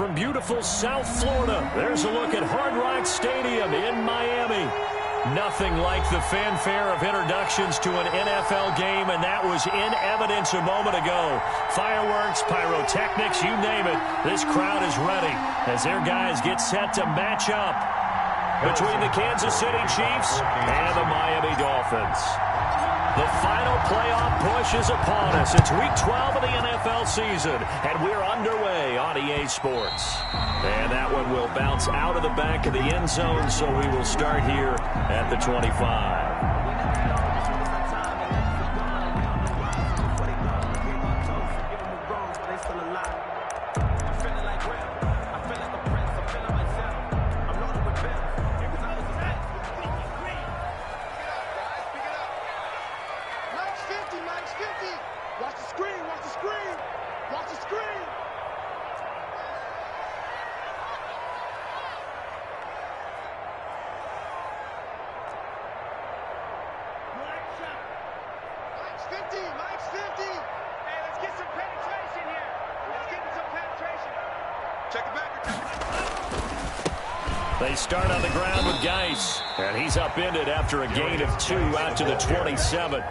from beautiful South Florida. There's a look at Hard Rock Stadium in Miami. Nothing like the fanfare of introductions to an NFL game, and that was in evidence a moment ago. Fireworks, pyrotechnics, you name it. This crowd is ready as their guys get set to match up between the Kansas City Chiefs and the Miami Dolphins. The final playoff push is upon us. It's Week 12 of the NFL season, and we're underway on EA Sports. And that one will bounce out of the back of the end zone, so we will start here at the 25. They start on the ground with Geis, and he's upended after a gain of 2 out to the 27.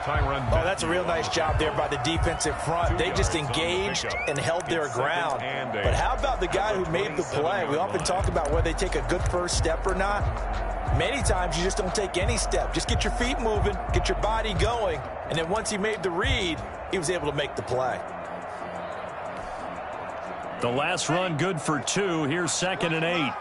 Oh, that's a real nice job there by the defensive front. They just engaged and held their ground. But how about the guy who made the play? We often talk about whether they take a good first step or not. Many times you just don't take any step. Just get your feet moving, get your body going, and then once he made the read, he was able to make the play. The last run good for 2. Here's 2nd and 8.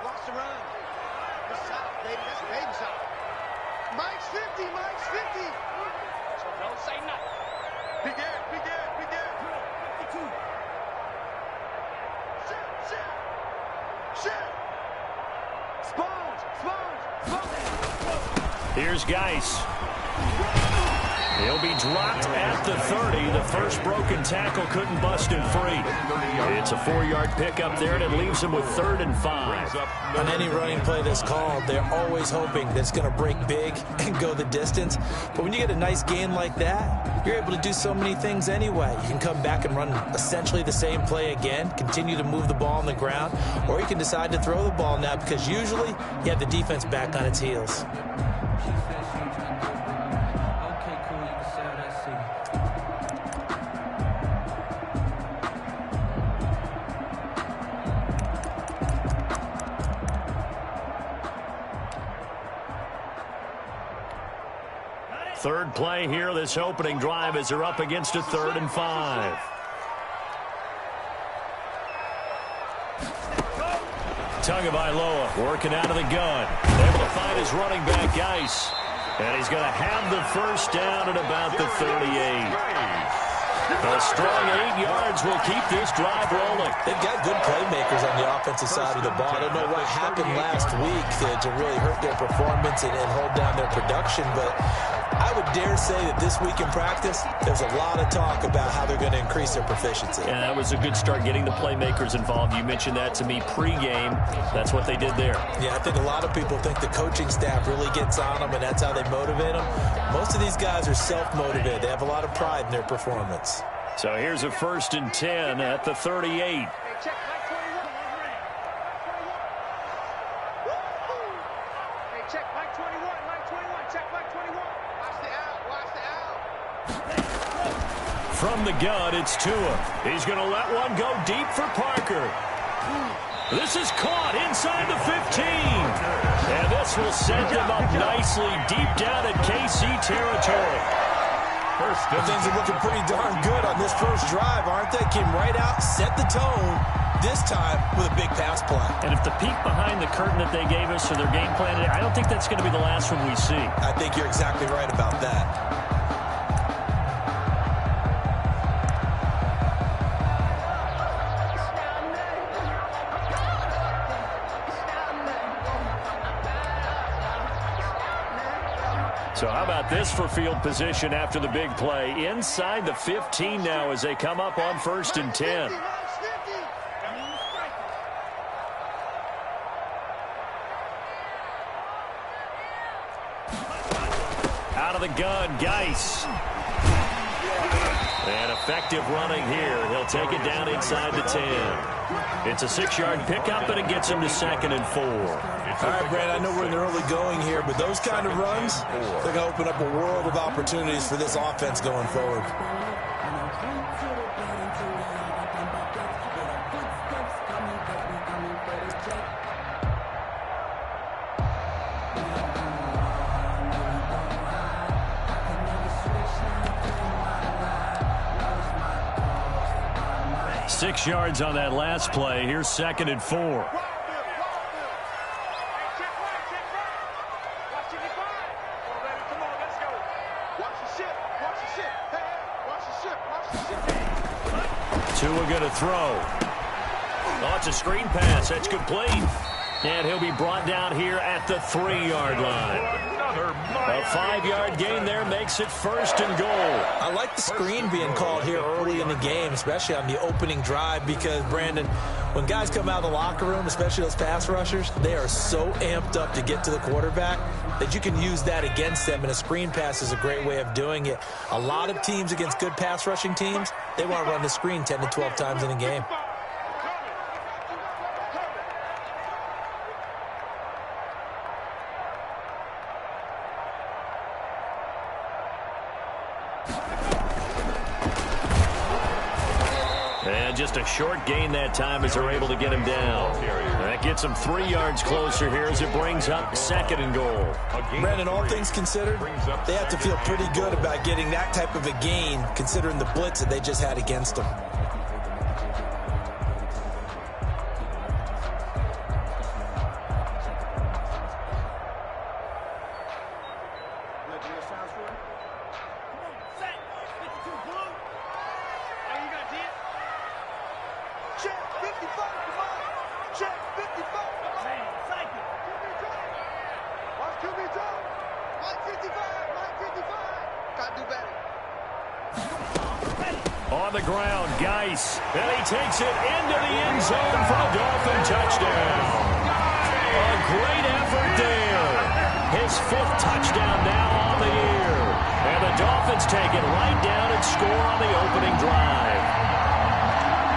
Here's Geis. He'll be dropped at the 30. The first broken tackle couldn't bust him free. It's a 4-yard pickup there, and it leaves him with 3rd and 5. On any running play that's called, they're always hoping that it's going to break big and go the distance. But when you get a nice gain like that, you're able to do so many things anyway. You can come back and run essentially the same play again, continue to move the ball on the ground, or you can decide to throw the ball now because usually you have the defense back on its heels. Third play here, this opening drive, as they're up against a 3rd and 5. Tagovailoa working out of the gun. Able to find his running back, Geis. And he's going to have the first down at about the 38. A strong 8 yards will keep this drive rolling. They've got good playmakers on the offensive side of the ball. I don't know what happened last week to really hurt their performance and hold down their production, but I would dare say that this week in practice, there's a lot of talk about how they're going to increase their proficiency. Yeah, that was a good start, getting the playmakers involved. You mentioned that to me pregame. That's what they did there. Yeah, I think a lot of people think the coaching staff really gets on them, and that's how they motivate them. Most of these guys are self-motivated. They have a lot of pride in their performance. So here's a 1st and 10 at the 38. From the gun, it's Tua. He's going to let one go deep for Parker. This is caught inside the 15. And this will send him up nicely deep down at KC territory. Things are looking pretty darn good on this first drive, aren't they? Came right out, set the tone, this time with a big pass play. And if the peek behind the curtain that they gave us or their game plan, I don't think that's going to be the last one we see. I think you're exactly right about that. So how about this for field position after the big play? Inside the 15 now as they come up on 1st and 10. Out of the gun, Geis. And effective running here. He'll take it down inside the 10. It's a 6-yard pickup, and it gets him to 2nd and 4. All right, Brad, I know we're in the early going here, but those kind of runs, they're going to open up a world of opportunities for this offense going forward. 6 yards on that last play. Here's 2nd and 4. Tua going to throw. Oh, it's a screen pass. That's complete. And he'll be brought down here at the 3-yard line. A 5-yard gain there makes it 1st and goal. I like the screen being called here early in the game, especially on the opening drive, because, Brandon, when guys come out of the locker room, especially those pass rushers, they are so amped up to get to the quarterback that you can use that against them, and a screen pass is a great way of doing it. A lot of teams against good pass rushing teams, they want to run the screen 10 to 12 times in a game. And just a short gain that time as they're able to get him down. That gets him 3 yards closer here as it brings up 2nd and goal. Brandon, all things considered, they have to feel pretty good about getting that type of a gain, considering the blitz that they just had against them. On the ground, Geis, and he takes it into the end zone for a Dolphin touchdown. A great effort there. His 5th touchdown now on the year. And the Dolphins take it right down and score on the opening drive.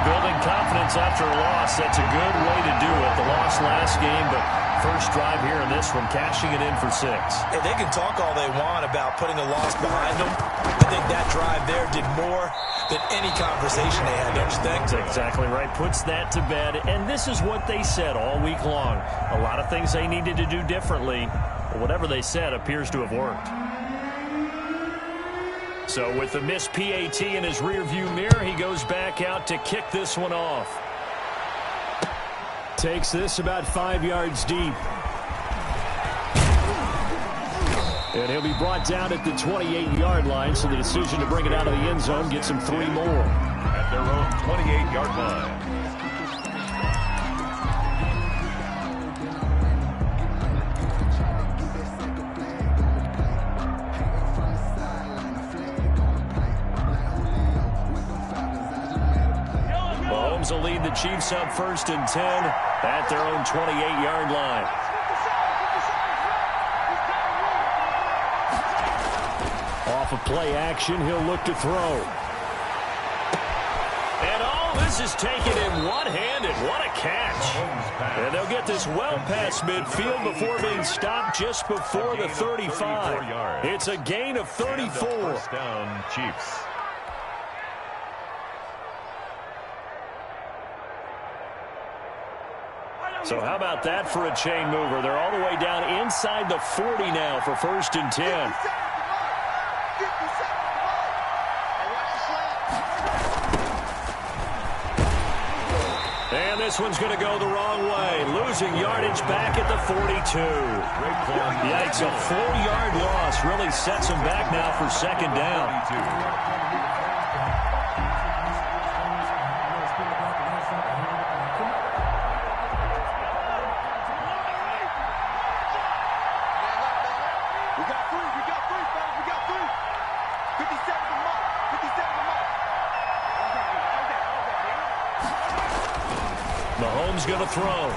Building confidence after a loss, that's a good way to do it. The loss last game, but first drive here in this one, cashing it in for 6. Hey, they can talk all they want about putting a loss behind them. I think that drive there did more than any conversation they had, don't you think? That's exactly right. Puts that to bed. And this is what they said all week long. A lot of things they needed to do differently, but whatever they said appears to have worked. So with the missed PAT in his rearview mirror, he goes back out to kick this one off. Takes this about 5 yards deep. And he'll be brought down at the 28-yard line, so the decision to bring it out of the end zone gets him 3 more. At their own 28-yard line. Mahomes will lead the Chiefs up 1st and 10 at their own 28-yard line. Off of play action, he'll look to throw. And all this is taken in one-handed. What a catch. And they'll get this well past midfield before being stopped just before the 35. It's a gain of 34. First down, Chiefs. So how about that for a chain mover? They're all the way down inside the 40 now for 1st and 10. And this one's going to go the wrong way. Losing yardage back at the 42. Yikes, a 4-yard loss really sets him back now for 2nd down. Mahomes going to throw.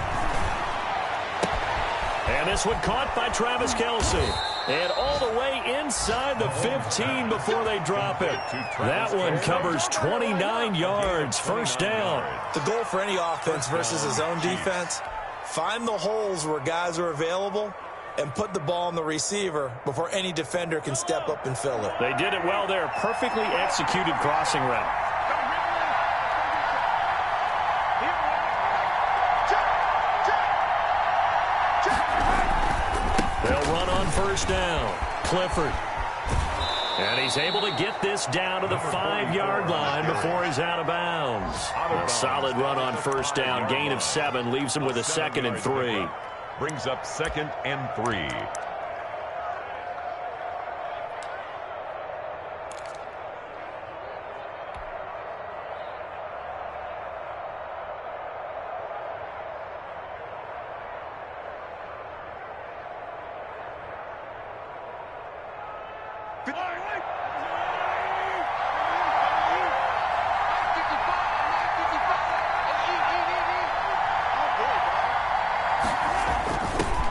And this one caught by Travis Kelce. And all the way inside the 15 before they drop it. That one covers 29 yards. First down. The goal for any offense versus his own defense, find the holes where guys are available and put the ball on the receiver before any defender can step up and fill it. They did it well there. Perfectly executed crossing route. They'll run on first down. Clifford. And he's able to get this down to the 5-yard line before he's out of bounds. A solid run on first down. Gain of 7 leaves him with a 2nd and 3. Brings up 2nd and 3.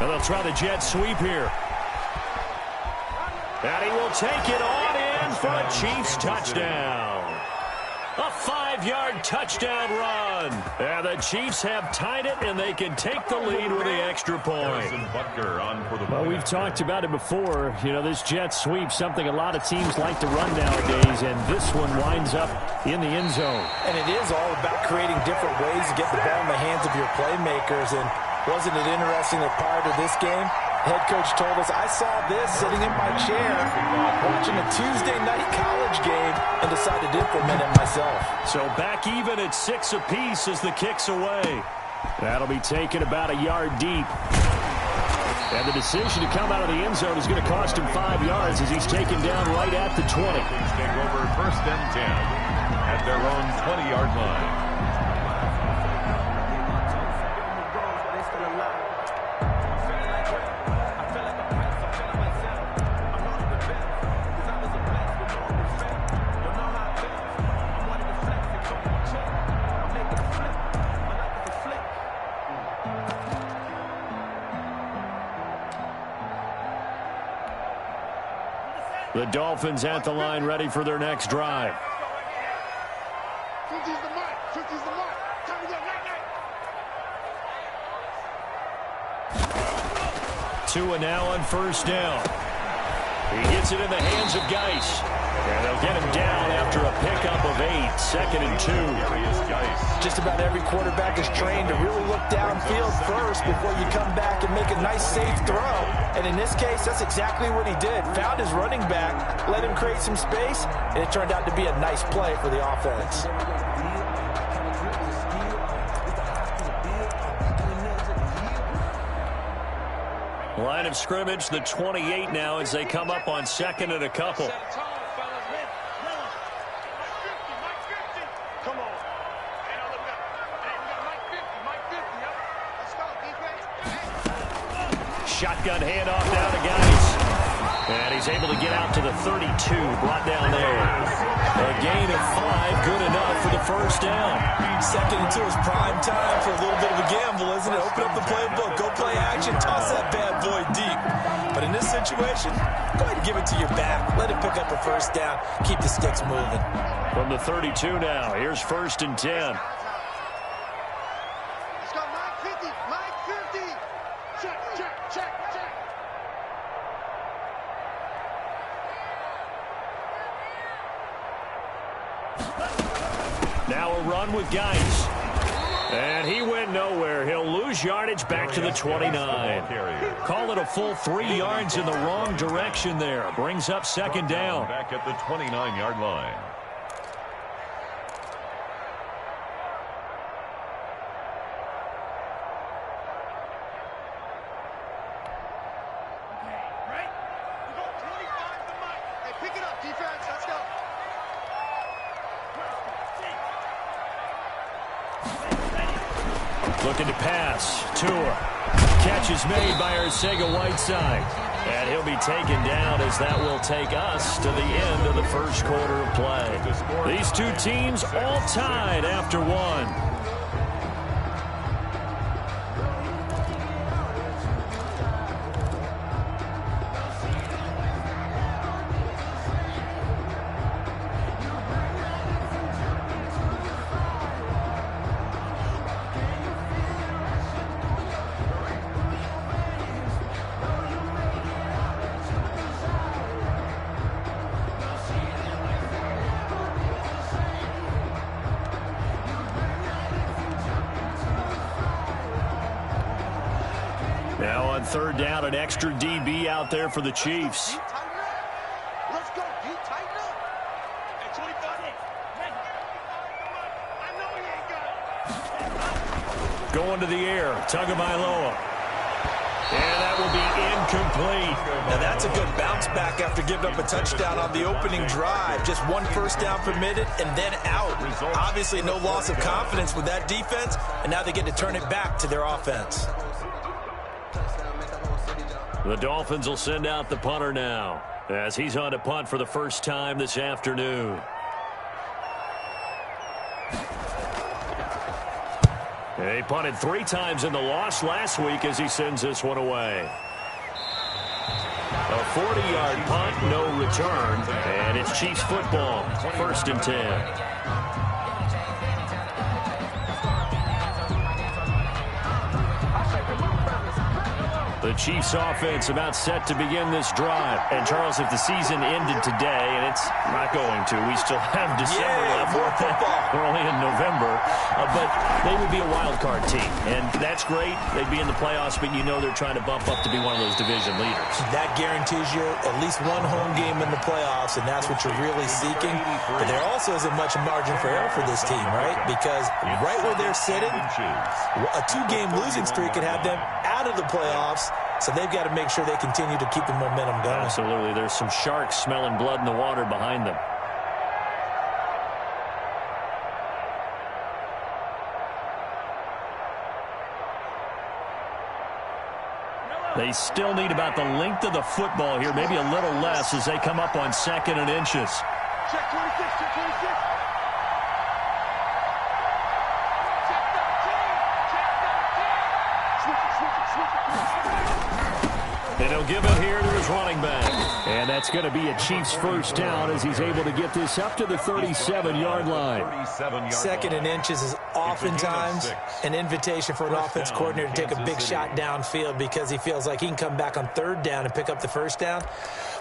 And they'll try the jet sweep here. And he will take it on in for a Chiefs touchdown. A 5-yard touchdown run. And the Chiefs have tied it, and they can take the lead with the extra point. Well, we've talked about it before. You know, this jet sweep, something a lot of teams like to run nowadays, and this one winds up in the end zone. And it is all about creating different ways to get the ball in the hands of your playmakers. And wasn't it interesting that prior to this game, head coach told us, I saw this sitting in my chair watching a Tuesday night college game and decided to implement it myself. So back even at 6 apiece as the kick's away. That'll be taken about a yard deep. And the decision to come out of the end zone is going to cost him 5 yards as he's taken down right at the 20. Take over 1st and 10 at their own 20-yard line. The Dolphins at the line, ready for their next drive. Tua now on first down. He gets it in the hands of Geis. And they'll get him down after a pickup of 8. 2nd and 2. Just about every quarterback is trained to really look downfield first before you come back and make a nice, safe throw. And in this case, that's exactly what he did. Found his running back, let him create some space, and it turned out to be a nice play for the offense. Line of scrimmage, the 28 now as they come up on 2nd and a couple. Shotgun handoff down to Geis. And he's able to get out to the 32, brought down there. A gain of 5, good enough for the first down. 2nd and 2 is prime time for a little bit of a gamble, isn't it? Open up the playbook, go play action, toss that bad boy deep. But in this situation, go ahead and give it to your back. Let it pick up a first down. Keep the sticks moving. From the 32 now, here's 1st and 10. Now a run with Geis. And he went nowhere. He'll lose yardage back to the 29. Call it a full 3 yards in the wrong direction there. Brings up 2nd down. Back at the 29-yard line. Looking to pass. Tua. Catch is made by Arcega-Whiteside. And he'll be taken down as that will take us to the end of the first quarter of play. These two teams all tied after 1. third down, an extra DB out there for the Chiefs. Let's go. You tighten up. At 25. I know he ain't got it. Going to the air. Tagovailoa. And that will be incomplete. Now that's a good bounce back after giving up a touchdown on the opening drive. Just one first down permitted and then out. Obviously no loss of confidence with that defense, and now they get to turn it back to their offense. The Dolphins will send out the punter now as he's on to punt for the first time this afternoon. He punted 3 times in the loss last week as he sends this one away. A 40-yard punt, no return, and it's Chiefs football, 1st and 10. The Chiefs offense about set to begin this drive. And, Charles, if the season ended today, and it's not going to, we still have December left. We're only in November. But they would be a wild card team. And that's great. They'd be in the playoffs, but you know they're trying to bump up to be one of those division leaders. That guarantees you at least one home game in the playoffs, and that's what you're really seeking. But there also isn't much margin for error for this team, right? Because right where they're sitting, a 2-game losing streak could have them out of the playoffs. So they've got to make sure they continue to keep the momentum going. Absolutely. There's some sharks smelling blood in the water behind them. They still need about the length of the football here, maybe a little less as they come up on 2nd and inches. Check 26, check 26. And he'll give it here to his running back. And that's going to be a Chiefs first down as he's able to get this up to the 37-yard line. 2nd and inches is oftentimes an invitation for an offense coordinator to take a big shot downfield because he feels like he can come back on 3rd down and pick up the first down.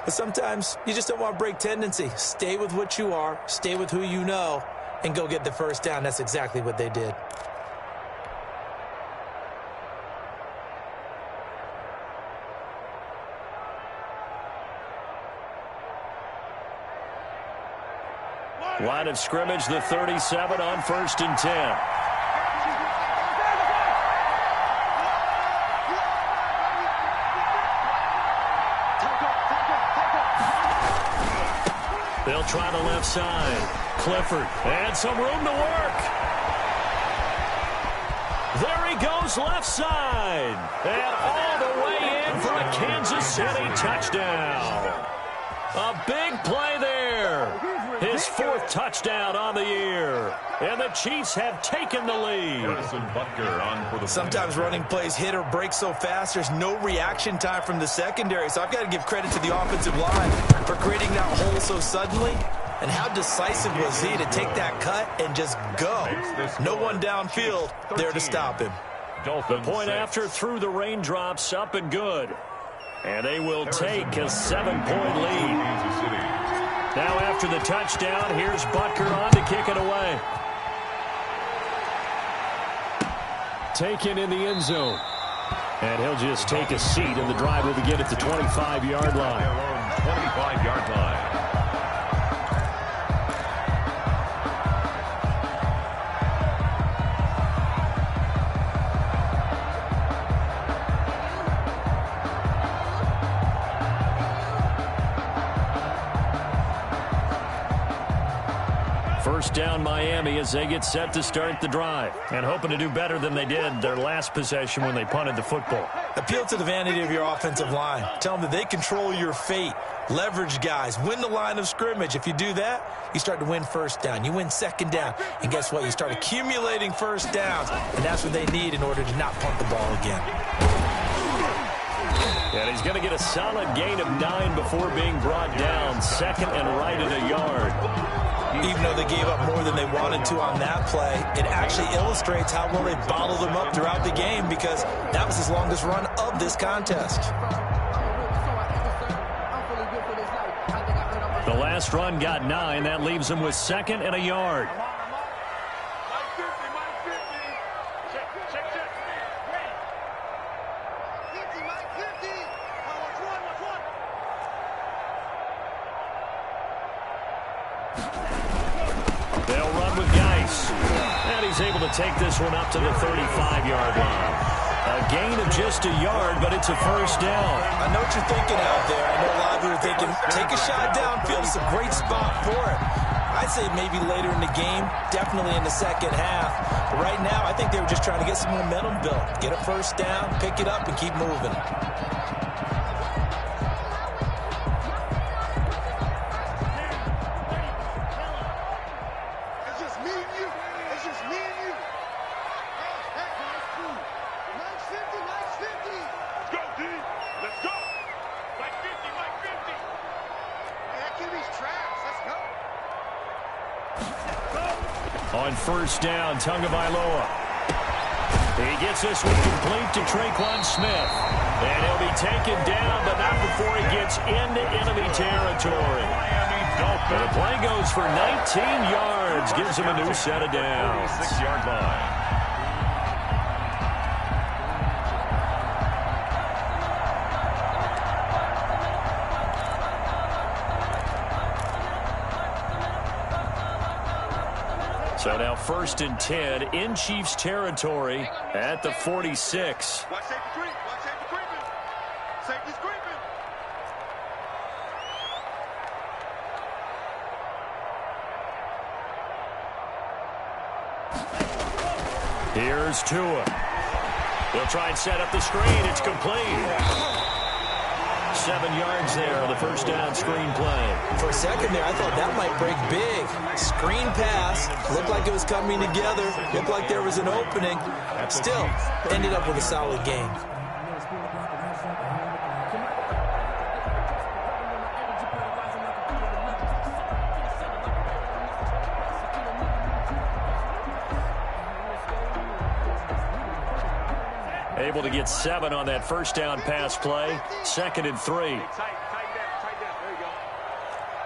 But sometimes you just don't want to break tendency. Stay with what you are, stay with who you know, and go get the first down. That's exactly what they did. Line of scrimmage, the 37 on 1st and 10. They'll try the left side. Clifford, and some room to work. There he goes left side. And all the way in for a Kansas City touchdown. A big play there. His 4th touchdown on the year. And the Chiefs have taken the lead. Sometimes running plays hit or break so fast, there's no reaction time from the secondary. So I've got to give credit to the offensive line for creating that hole so suddenly. And how decisive was he to take that cut and just go? No one downfield there to stop him. The point after through the raindrops, up and good. And they will take a 7-point lead. Now after the touchdown, here's Butker on to kick it away. Taken in the end zone. And he'll just take a seat, and the drive will begin at the 25-yard line. 25-yard line. First down Miami as they get set to start the drive and hoping to do better than they did their last possession when they punted the football. Appeal to the vanity of your offensive line. Tell them that they control your fate. Leverage guys. Win the line of scrimmage. If you do that, you start to win first down. You win 2nd down. And guess what? You start accumulating first downs. And that's what they need in order to not punt the ball again. And he's going to get a solid gain of 9 before being brought down. 2nd and right at a yard. Even though they gave up more than they wanted to on that play, it actually illustrates how well they bottled them up throughout the game because that was his longest run of this contest. The last run got 9. That leaves them with 2nd and a yard. Check. They'll run with Geis. And he's able to take this one up to the 35-yard line. A gain of just a yard, but it's a first down. I know what you're thinking out there. I know a lot of you are thinking, take a shot downfield. It's a great spot for it. I'd say maybe later in the game, definitely in the second half. But right now, I think they were just trying to get some momentum built. Get a first down, pick it up, and keep moving. On first down, Tagovailoa. He gets this one complete to Tre'Quan Smith. And he'll be taken down, but not before he gets into enemy territory. And the play goes for 19 yards, gives him a new set of downs. 6-yard line. So now 1st and 10 in Chiefs territory at the 46. Watch safety creep. Watch safety creeping. Safety's creeping. Here's Tua. They'll try and set up the screen. It's complete. 7 yards there on the first down screen play. For a second there, I thought that might break big. Screen pass. Looked like it was coming together. Looked like there was an opening. Still, ended up with a solid game. Able to get 7 on that first down pass play. 2nd and 3. Tight down. There you go.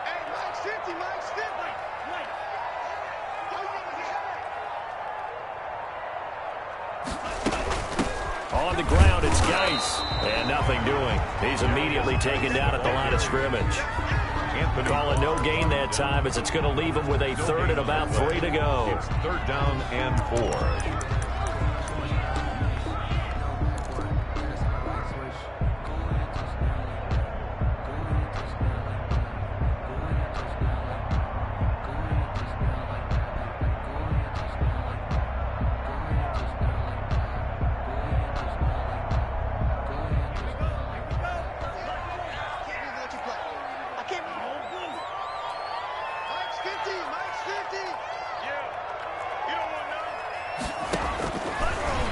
Hey, Mike's 50. Mike's 50. On the ground, it's Geis. And nothing doing. He's immediately taken down at the line of scrimmage. Calling no gain that time as it's going to leave him with a 3rd and about 3 to go. It's 3rd down and 4.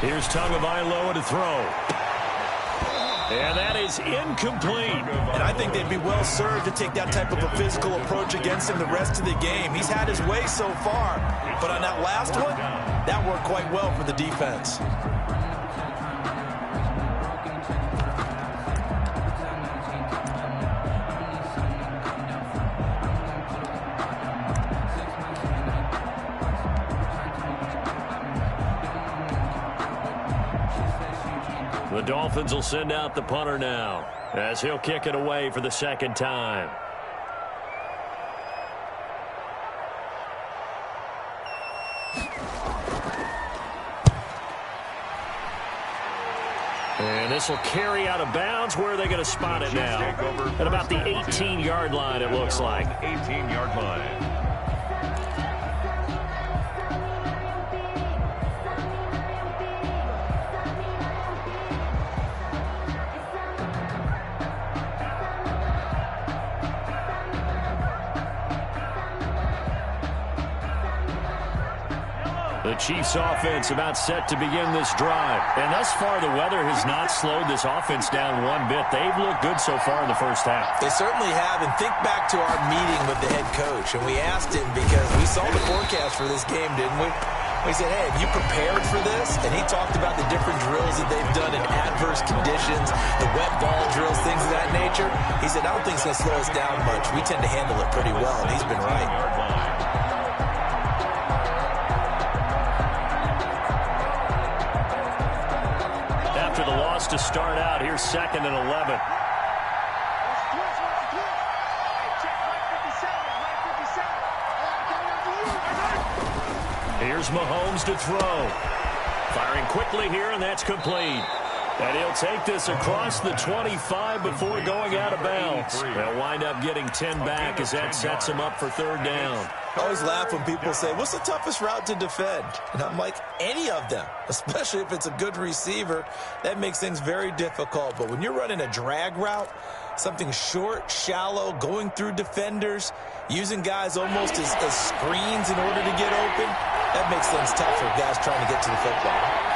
Here's Tagovailoa to throw. And that is incomplete. And I think they'd be well served to take that type of a physical approach against him the rest of the game. He's had his way so far. But on that last one, that worked quite well for the defense. The Dolphins will send out the punter now as he'll kick it away for the 2nd time. And this will carry out of bounds. Where are they going to spot it now? At about the 18-yard line, it looks like. 18-yard line. The Chiefs offense about set to begin this drive. And thus far, the weather has not slowed this offense down one bit. They've looked good so far in the first half. They certainly have. And think back to our meeting with the head coach. And we asked him because we saw the forecast for this game, didn't we? We said, hey, have you prepared for this? And he talked about the different drills that they've done in adverse conditions, the wet ball drills, things of that nature. He said, I don't think it's going to slow us down much. We tend to handle it pretty well, and he's been right. After the loss to start out, here's 2nd and 11. Here's Mahomes to throw. Firing quickly here, and that's complete. And he'll take this across the 25 before going out of bounds. They'll wind up getting 10 back as that sets him up for third down. I always laugh when people say, what's the toughest route to defend? And I'm like, any of them, especially if it's a good receiver. That makes things very difficult. But when you're running a drag route, something short, shallow, going through defenders, using guys almost as screens in order to get open, that makes things tough for guys trying to get to the football.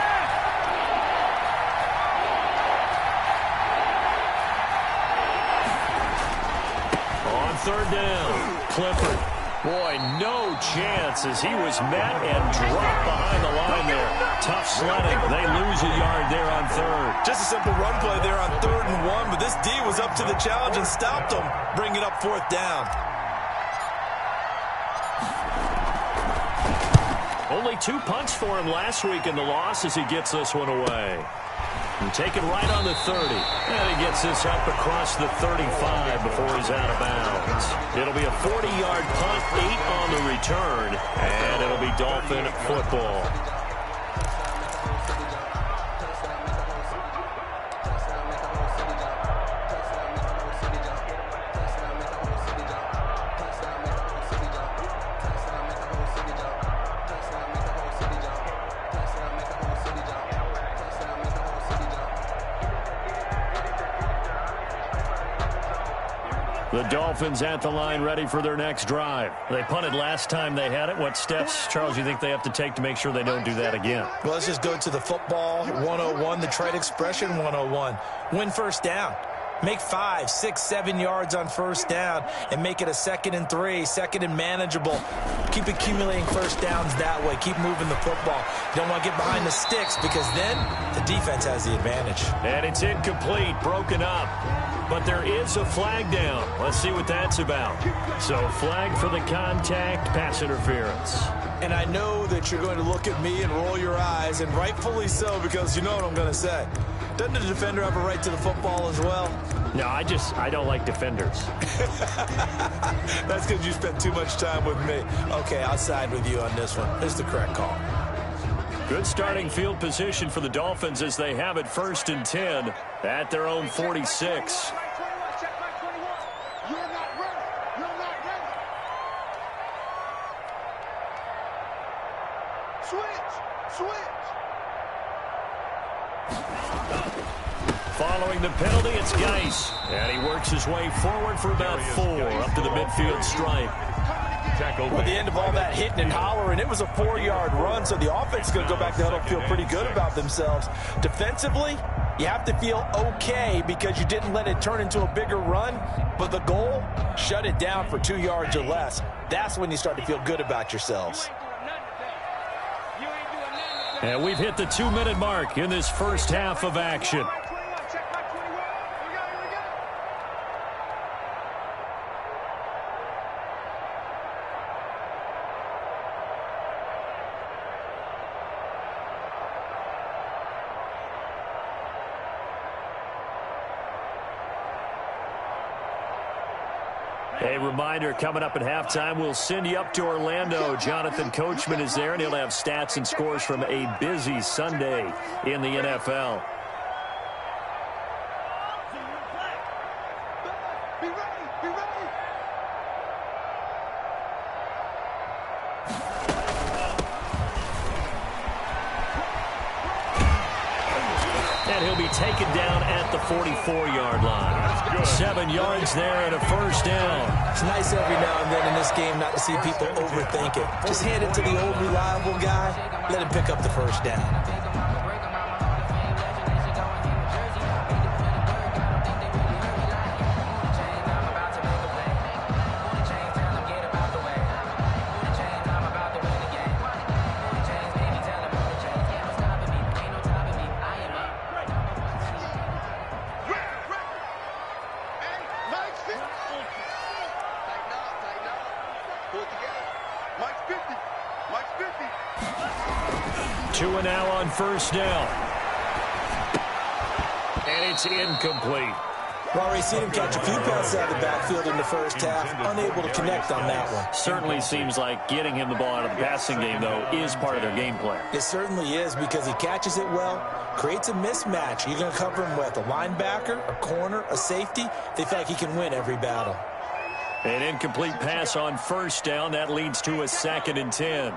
Third down, Clifford. Boy, no chance as he was met and dropped behind the line there. Tough sledding. They lose a yard there on third. Just a simple run play there on 3rd and 1, but this D was up to the challenge and stopped them, bringing up 4th down. Only 2 punts for him last week in the loss as he gets this one away. And taken right on the 30. And he gets this up across the 35 before he's out of bounds. It'll be a 40-yard punt, 8 on the return, and it'll be Dolphin football. The Dolphins at the line ready for their next drive. They punted last time they had it. What steps, Charles, you think they have to take to make sure they don't do that again? Well, let's just go to the football 101, the trade expression 101. Win first down. Make 5, 6, 7 yards on first down and make it a 2nd and 3, 2nd and manageable. Keep accumulating first downs that way. Keep moving the football. You don't want to get behind the sticks because then the defense has the advantage. And it's incomplete, broken up. But there is a flag down. Let's see what that's about. So flag for the contact, pass interference. And I know that you're going to look at me and roll your eyes, and rightfully so, because you know what I'm going to say. Doesn't the defender have a right to the football as well? No, I don't like defenders. That's because you spent too much time with me. Okay, I'll side with you on this one. It's the correct call. Good starting field position for the Dolphins as they have it 1st and 10 at their own 46. Following the penalty, it's Geis. And he works his way forward for about 4 up to the midfield stripe. With the end of all that hitting and hollering, it was a 4-yard run, so the offense is going to go back to huddle, feel pretty good about themselves. Defensively, you have to feel okay because you didn't let it turn into a bigger run, but the goal, shut it down for 2 yards or less. That's when you start to feel good about yourselves. And we've hit the 2-minute mark in this first half of action. A reminder, coming up at halftime, we'll send you up to Orlando. Jonathan Coachman is there, and he'll have stats and scores from a busy Sunday in the NFL. And he'll be taken down at the 44-yard line. 7 yards there and a first down. It's nice every now and then in this game not to see people overthink it. Just hand it to the old reliable guy. Let him pick up the first down. Tua now on first down. And it's incomplete. We've already seen him catch a few passes out of the backfield in the first half, unable to connect on that one. Certainly seems like getting him the ball out of the passing game, though, is part of their game plan. It certainly is, because he catches it well, creates a mismatch. You're going to cover him with a linebacker, a corner, a safety. They think he can win every battle. An incomplete pass on first down. That leads to a 2nd and 10.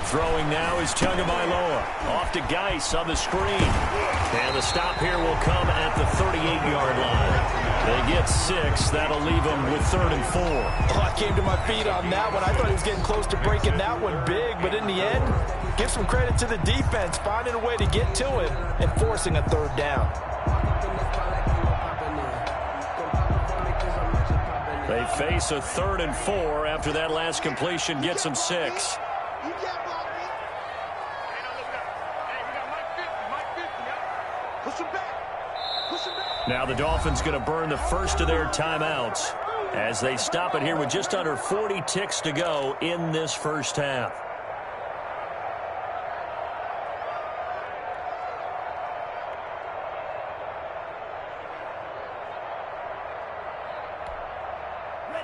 Throwing now is Tagovailoa. Off to Geis on the screen. And the stop here will come at the 38-yard line. They get 6. That'll leave them with 3rd and 4. Oh, I came to my feet on that one. I thought he was getting close to breaking that one big, but in the end, give some credit to the defense, finding a way to get to him and forcing a 3rd down. They face a 3rd and 4 after that last completion gets them 6. Now the Dolphins going to burn the first of their timeouts as they stop it here with just under 40 ticks to go in this first half.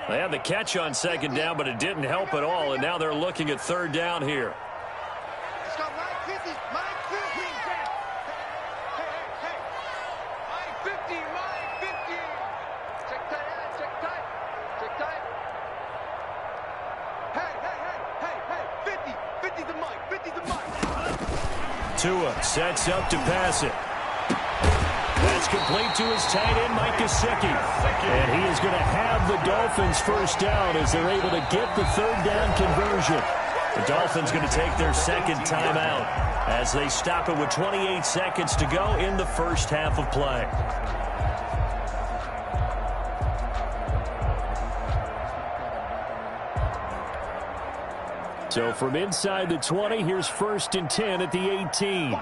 They had the catch on 2nd down, but it didn't help at all, and now they're looking at 3rd down here. Let's go, line 50, line 50. Hey. Line 50, line 50. Check tight, check tight, check tight. Hey, 50 the mic, 50 the mic. Tua sets up to pass it. That's complete to his tight end, Mike Gesicki. And he is going to have the Dolphins first down as they're able to get the 3rd down conversion. The Dolphins going to take their 2nd timeout as they stop it with 28 seconds to go in the first half of play. So from inside the 20, here's 1st and 10 at the 18.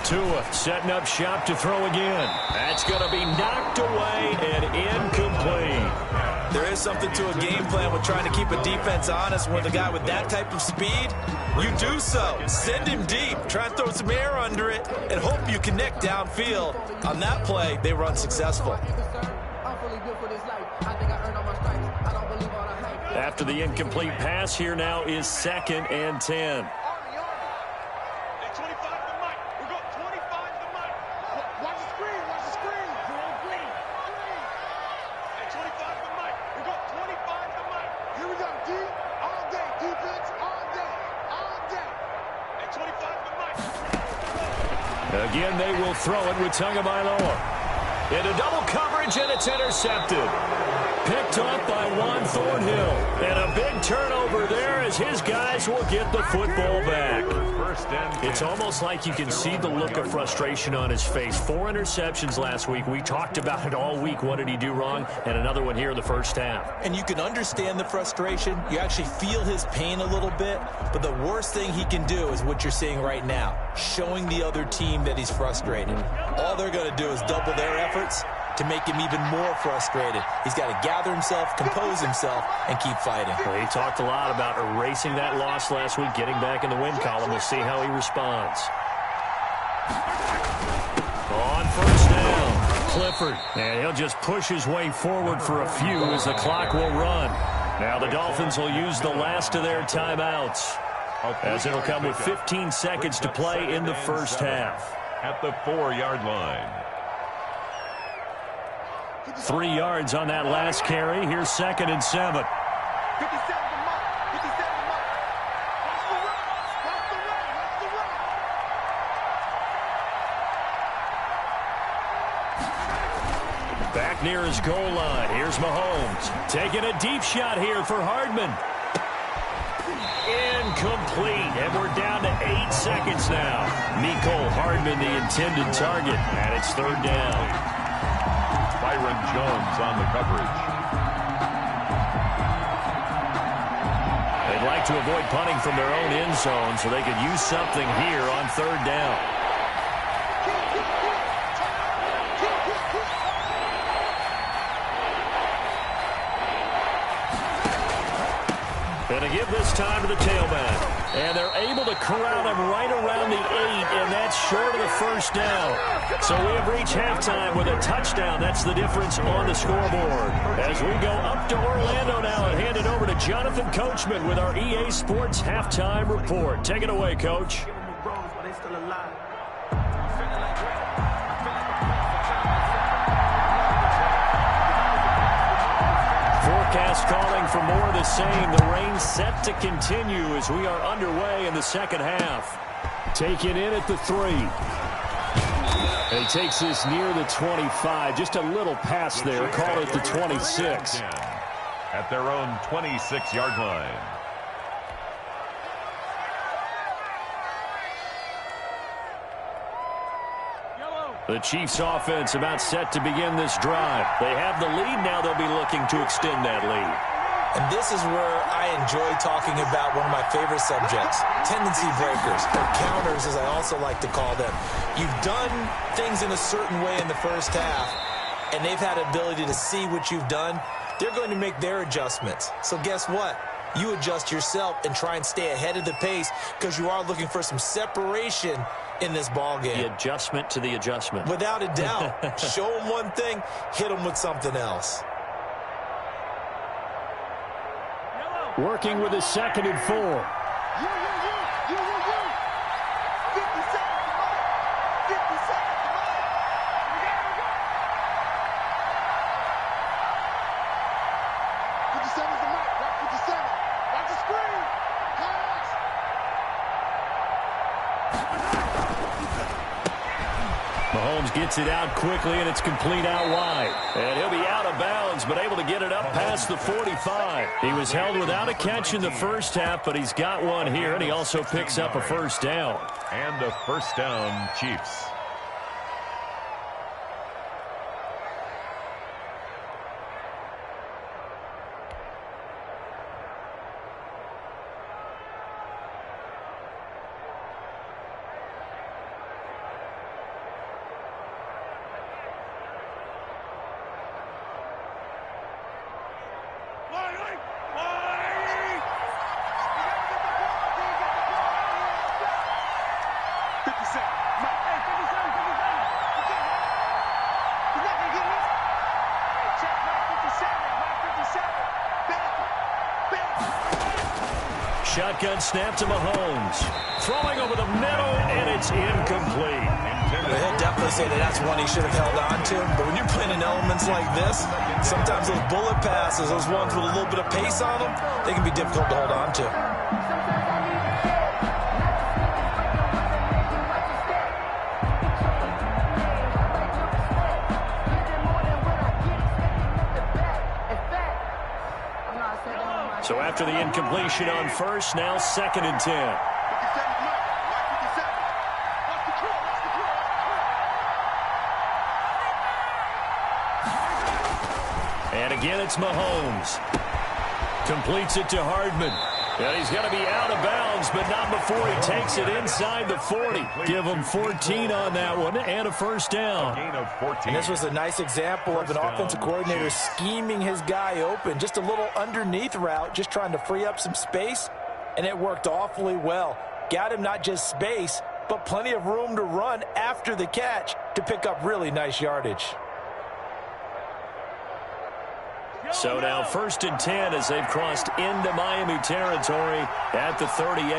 Tua setting up shop to throw again. That's going to be knocked away and incomplete. There is something to a game plan with trying to keep a defense honest. With a guy with that type of speed, you do so. Send him deep. Try and throw some air under it and hope you connect downfield. On that play, they were unsuccessful. After the incomplete pass, here now is 2nd and 10. Again, they will throw it with Tagovailoa. Into double coverage, and it's intercepted. Picked up by Juan Thornhill. And a big turnover there as his guys will get the football back. It's almost like you can see the look of frustration on his face. 4 interceptions last week. We talked about it all week. What did he do wrong? And another one here in the first half. And you can understand the frustration. You actually feel his pain a little bit. But the worst thing he can do is what you're seeing right now, showing the other team that he's frustrated. All they're going to do is double their efforts to make him even more frustrated. He's got to gather himself, compose himself, and keep fighting. Well, he talked a lot about erasing that loss last week, getting back in the win column. We'll see how he responds. On first down, Clifford. And he'll just push his way forward for a few as the clock will run. Now the Dolphins will use the last of their timeouts, as it'll come with 15 seconds to play in the first half. At the 4-yard line. 3 yards on that last carry. Here's 2nd and 7. 57 the mark. 57 the mark. Watch the run. Watch the run. Watch the run. Back near his goal line. Here's Mahomes. Taking a deep shot here for Hardman. Incomplete. And we're down to 8 seconds now. Mecole Hardman, the intended target. And it's 3rd down. Byron Jones on the coverage. They They'd like to avoid punting from their own end zone so they could use something here on 3rd down. And to give this time to the tailback. And they're able to corral him right around the 8, and that's short of the 1st down. So we have reached halftime with a touchdown. That's the difference on the scoreboard. As we go up to Orlando now and hand it over to Jonathan Coachman with our EA Sports Halftime Report. Take it away, Coach. Forecast calling for more of the same. The rain set to continue as we are underway in the 2nd half. Taken in at the 3. And he takes this near the 25. Just a little pass there. Call it the 26. At their own 26-yard line. The Chiefs offense about set to begin this drive. They have the lead now. They'll be looking to extend that lead. And this is where I enjoy talking about one of my favorite subjects, tendency breakers, or counters as I also like to call them. You've done things in a certain way in the 1st half, and they've had ability to see what you've done. They're going to make their adjustments. So guess what? You adjust yourself and try and stay ahead of the pace because you are looking for some separation in this ball game. The adjustment to the adjustment. Without a doubt. Show them one thing, hit them with something else. Working with a 2nd and 4. Mahomes gets it out quickly, and it's complete out wide. And he'll be out of bounds, but able to get it up past the 45. He was held without a catch in the 1st half, but he's got one here, and he also picks up a 1st down. And a 1st down, Chiefs. Shotgun snap to Mahomes. Throwing over the middle, and it's incomplete. He'll definitely say that that's one he should have held on to. But when you're playing in elements like this, sometimes those bullet passes, those ones with a little bit of pace on them, they can be difficult to hold on to. So after the incompletion on 1st, now 2nd and 10. And again, it's Mahomes. Completes it to Hardman. And he's going to be out of bounds, but not before he takes it inside the 40. Give him 14 on that one and a 1st down. Gain of 14. And this was a nice example of an offensive coordinator scheming his guy open. Just a little underneath route, just trying to free up some space, and it worked awfully well. Got him not just space, but plenty of room to run after the catch to pick up really nice yardage. So now 1st and 10 as they've crossed into Miami territory at the 38.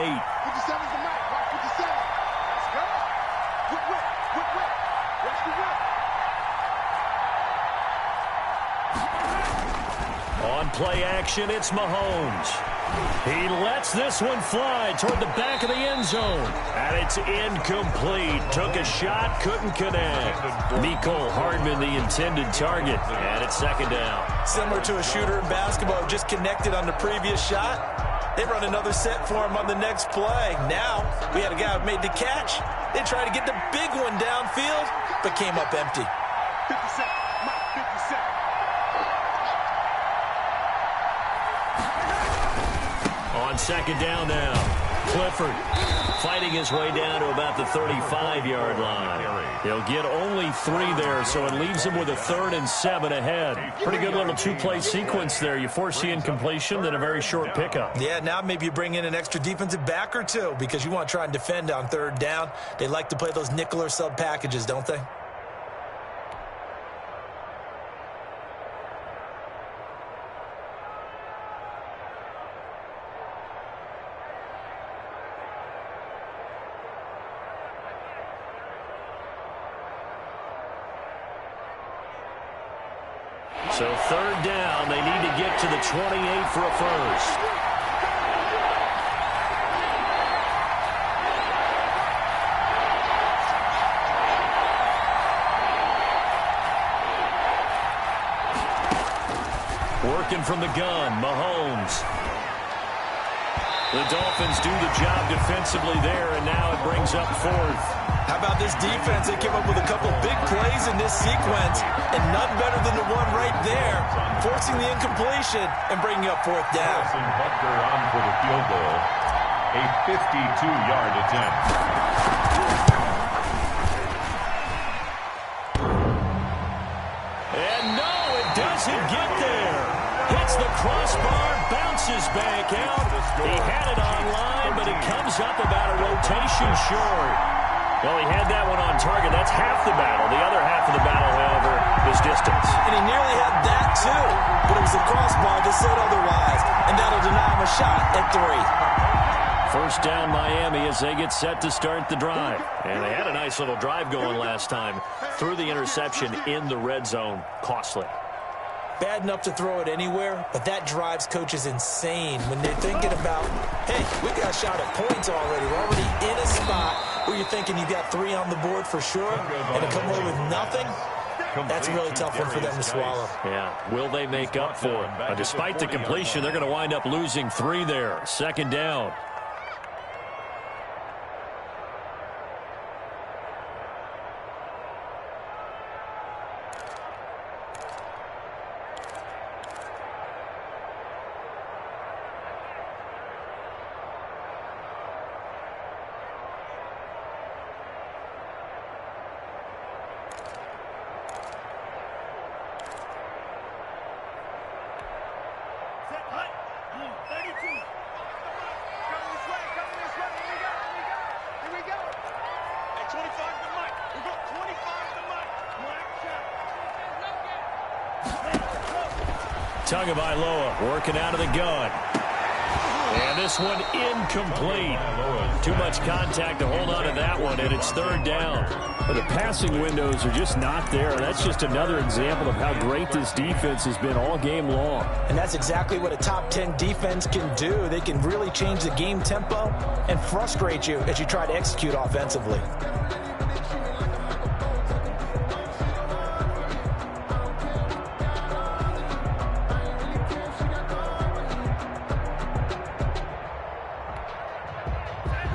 On play action, it's Mahomes. He lets this one fly toward the back of the end zone. And it's incomplete. Took a shot, couldn't connect. Mecole Hardman, the intended target. And it's 2nd down. Similar to a shooter in basketball, just connected on the previous shot. They run another set for him on the next play. Now, we had a guy who made the catch. They tried to get the big one downfield, but came up empty. 57, Mike, 57. On second down now. Clifford fighting his way down to about the 35-yard line. He'll get only 3 there, so it leaves him with a 3rd and 7 ahead. Pretty good little 2-play sequence there. You force the incompletion, then a very short pickup. Yeah, now maybe you bring in an extra defensive back or two because you want to try and defend on 3rd down. They like to play those nickel or sub packages, don't they? So 3rd down, they need to get to the 28 for a first. Working from the gun, Mahomes. The Dolphins do the job defensively there, and now it brings up 4th. How about this defense? They came up with a couple big plays in this sequence, and none better than the one right there, forcing the incompletion and bringing up 4th down. Butker on for the field goal, a 52-yard attempt. And no, it doesn't get there. Hits the crossbar, bounces back out. He had it online, but it comes up about a rotation short. Well, he had that one on target. That's half the battle. The other half of the battle, however, is distance. And he nearly had that, too. But it was the crossbar that said otherwise. And that'll deny him a shot at 3. First down, Miami, as they get set to start the drive. And they had a nice little drive going last time. Threw the interception in the red zone. Costly. Bad enough to throw it anywhere, but that drives coaches insane when they're thinking about, hey, we got a shot at points already. We're already in a spot where you're thinking you got 3 on the board for sure, and to come away with nothing, that's a really tough one for them to swallow. Yeah, will they make up for it? Despite the completion, they're going to wind up losing 3 there. Second down. Tagovailoa working out of the gun. And this one incomplete. Too much contact to hold on to that one, and it's 3rd down. But the passing windows are just not there. That's just another example of how great this defense has been all game long. And that's exactly what a top 10 defense can do. They can really change the game tempo and frustrate you as you try to execute offensively.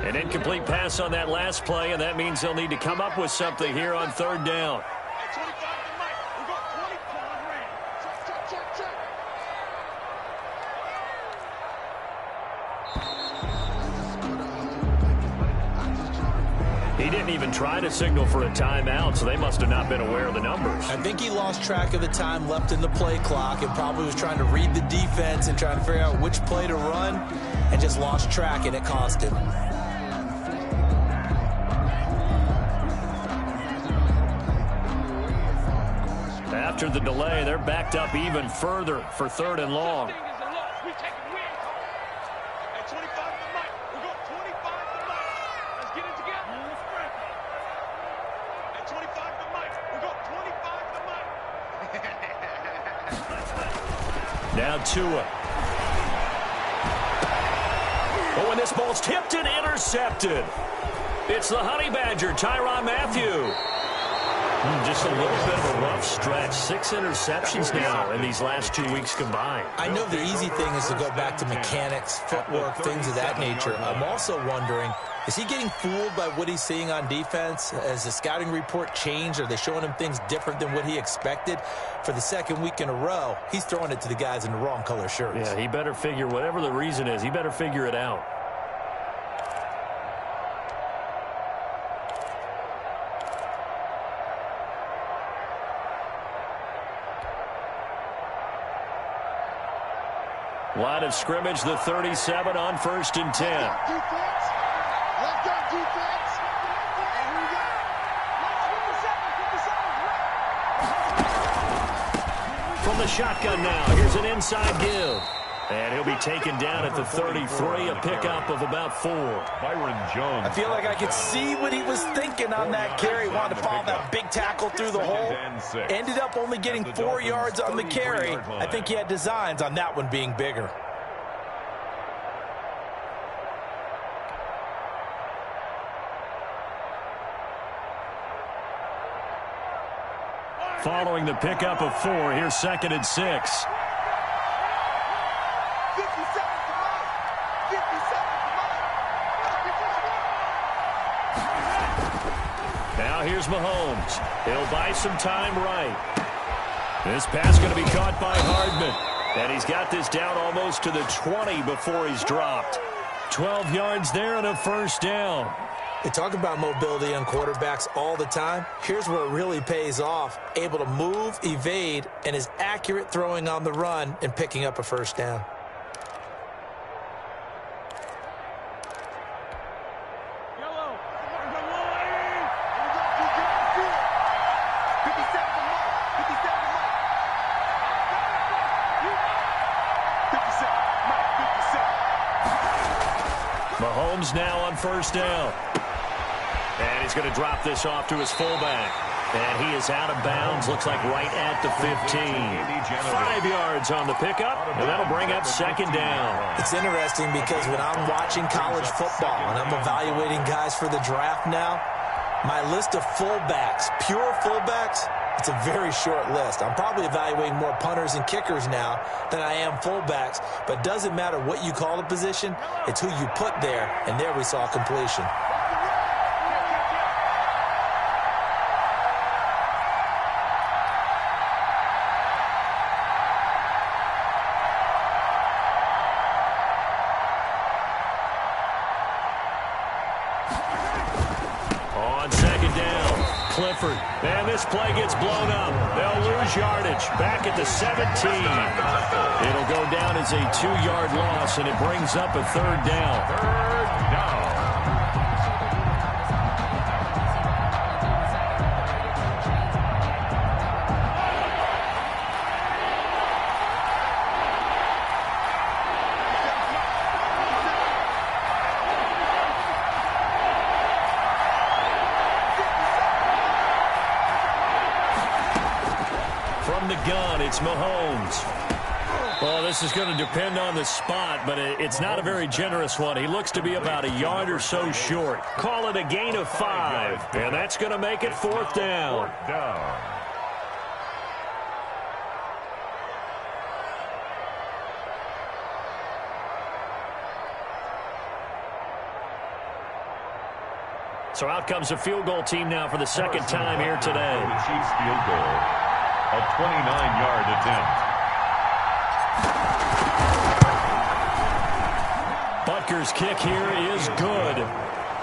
An incomplete pass on that last play, and that means they'll need to come up with something here on 3rd down. He didn't even try to signal for a timeout, so they must have not been aware of the numbers. I think he lost track of the time left in the play clock and probably was trying to read the defense and trying to figure out which play to run and just lost track, and it cost him. After the delay, they're backed up even further for 3rd and long. Now Tua. Oh, and this ball's tipped and intercepted. It's the Honey Badger, Tyrann Mathieu. Just a little bit of a rough stretch. 6 interceptions now in these last 2 weeks combined. I know the easy thing is to go back to mechanics, footwork, things of that nature. I'm also wondering, Is he getting fooled by what he's seeing on defense? Has the scouting report changed? Are they showing him things different than what he expected? For the second week in a row, he's throwing it to the guys in the wrong color shirts. Yeah, he better figure, whatever the reason is, he better figure it out. Line of scrimmage, the 37 on 1st and 10. Let's go, defense. And here we go. From the shotgun now, here's an inside give. And he'll be taken down at the 33, a pickup of about 4. Byron Jones. I feel like I could see what he was thinking on that carry. Wanted to follow that big tackle through the hole. Ended up only getting 4 yards on the carry. I think he had designs on that one being bigger. Following the pickup of 4, here's 2nd and 6. 57 to Mike. 57 to Mike. Now here's Mahomes. He'll buy some time right. This pass going to be caught by Hardman. And he's got this down almost to the 20 before he's dropped. 12 yards there and a 1st down. They talk about mobility on quarterbacks all the time. Here's where it really pays off. Able to move, evade, and is accurate throwing on the run and picking up a 1st down. Yellow. 57 to Mike. 57 to Mike. 57. Mike, 57. Mahomes now on 1st down. And he's going to drop this off to his fullback. And he is out of bounds, looks like right at the 15. 5 yards on the pickup, and that'll bring up 2nd down. It's interesting because when I'm watching college football and I'm evaluating guys for the draft now, my list of fullbacks, pure fullbacks, it's a very short list. I'm probably evaluating more punters and kickers now than I am fullbacks, but it doesn't matter what you call the position, it's who you put there, and there we saw completion. And this play gets blown up. They'll lose yardage. Back at the 17. It'll go down as a 2-yard loss, and it brings up a 3rd down. 3rd down. It's Mahomes. Well, this is going to depend on the spot, but it's not a very generous one. He looks to be about a yard or so short. Call it a gain of 5, and that's going to make it 4th down. 4th down. So out comes a field goal team now for the 2nd time here today. The Chiefs field goal. A 29-yard attempt. Butker's kick here is good.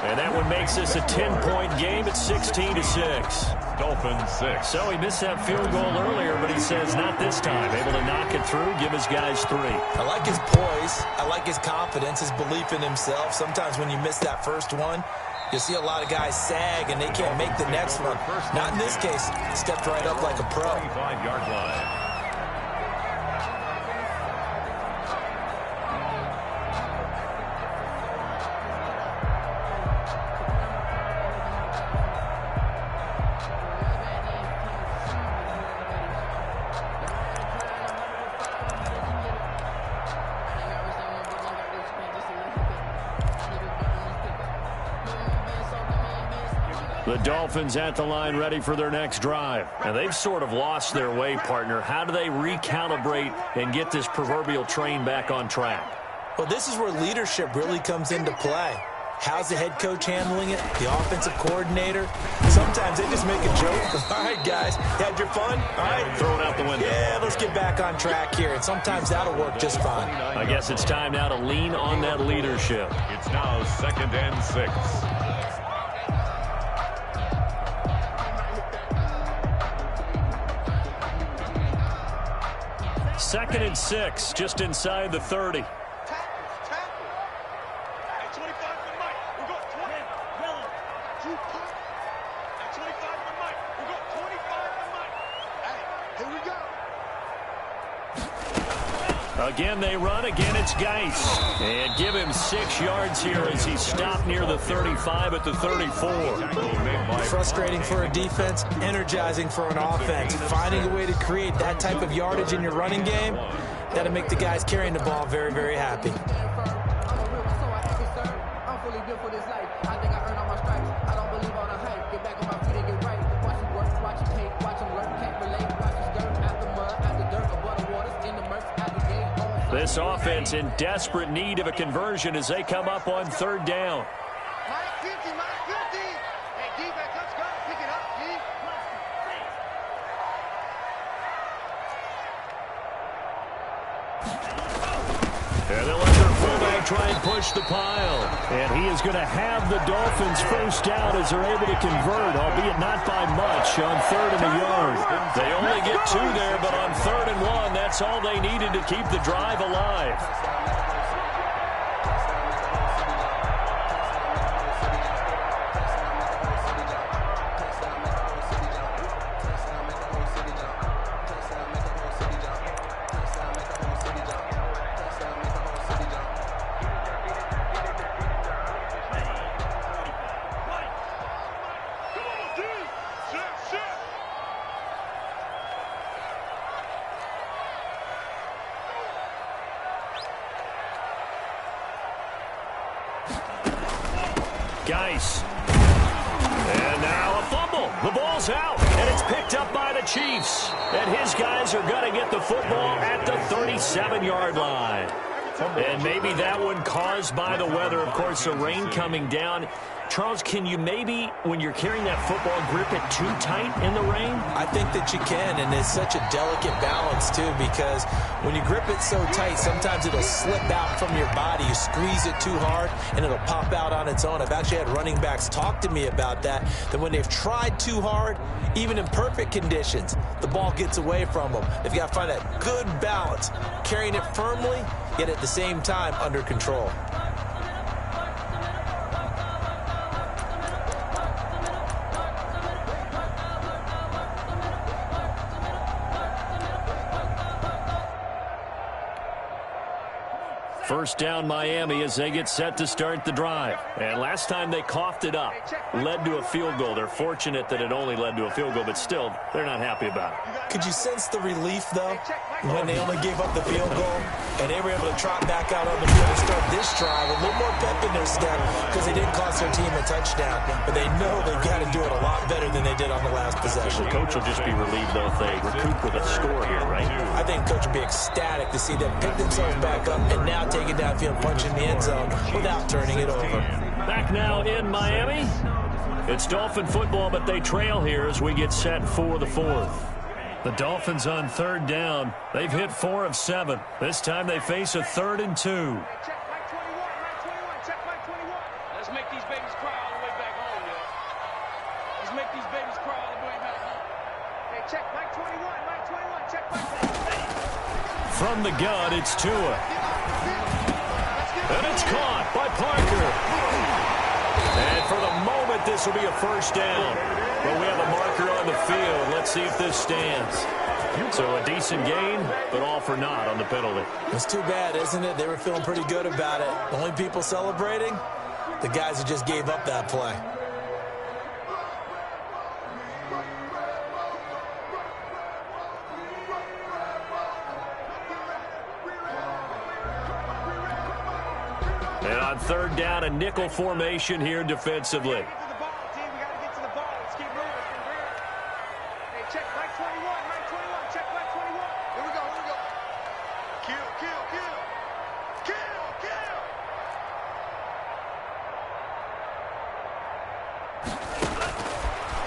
And that one makes this a 10-point game at 16-6. Dolphins 6. So he missed that field goal earlier, but he says not this time. Able to knock it through, give his guys 3. I like his poise. I like his confidence, his belief in himself. Sometimes when you miss that first one, you see a lot of guys sag and they can't make the next one. Not in this case. Stepped right up like a pro. 25-yard line. The Dolphins at the line ready for their next drive. And they've sort of lost their way, partner. How do they recalibrate and get this proverbial train back on track? Well, this is where leadership really comes into play. How's the head coach handling it? The offensive coordinator? Sometimes they just make a joke. All right, guys, had your fun? All right, throw it out the window. Yeah, let's get back on track here. And sometimes that'll work just fine. I guess it's time now to lean on that leadership. It's now 2nd and 6. Second and 6, just inside the 30. Again, they run. Again, it's Geis. And give him 6 yards here as he stopped near the 35 at the 34. Frustrating for a defense, energizing for an offense. Finding a way to create that type of yardage in your running game, that'll make the guys carrying the ball very, very happy. This offense in desperate need of a conversion as they come up on 3rd down. Mike 50. Hey, defense, let's go. Pick it up, D. And they'll let their fullback try and push the pile. And he is going to have the Dolphins first down as they're able to convert, albeit not by much, on 3rd and a yard. They only get 2 there, but on 3rd and 1, that's all they needed to keep the drive alive. Geis. And now a fumble. The ball's out, and it's picked up by the Chiefs. And his guys are going to get the football at the 37-yard line. And maybe that one caused by the weather. Of course, the rain coming down. Charles, can you maybe, when you're carrying that football, grip it too tight in the rain? I think that you can, and it's such a delicate balance, too, because when you grip it so tight, sometimes it'll slip out from your body. You squeeze it too hard, and it'll pop out on its own. I've actually had running backs talk to me about that when they've tried too hard, even in perfect conditions, the ball gets away from them. They've got to find that good balance, carrying it firmly, yet at the same time under control. First down Miami as they get set to start the drive. And last time they coughed it up, led to a field goal. They're fortunate that it only led to a field goal, but still, they're not happy about it. Could you sense the relief, though, when they only gave up the field goal and they were able to trot back out on the field and start this drive a little more pep in their step because they didn't cost their team a touchdown, but they know they've got to do it a lot better than they did on the last possession. The coach will just be relieved, though, if they recoup with a score here, right? I think the coach will be ecstatic to see them pick themselves back up and now take it downfield, punch in the end zone without turning it over. Back now in Miami. It's Dolphin football, but they trail here as we get set for the 4th. The Dolphins on 3rd down. They've hit 4 of 7. This time they face a 3rd and 2. Check Mike 21, Mike 21, check Mike 21. Let's make these babies cry all the way back home, yo. Let's make these babies cry all the way back home. Hey, check Mike 21, Mike 21, check Mike 21. From the gun, it's Tua. And it's caught by Parker. And for the moment, this will be a first down. But we have a marker on the field. Let's see if this stands. So a decent gain, but all for naught on the penalty. It's too bad, isn't it? They were feeling pretty good about it. The only people celebrating, the guys who just gave up that play. And on 3rd down, a nickel formation here defensively.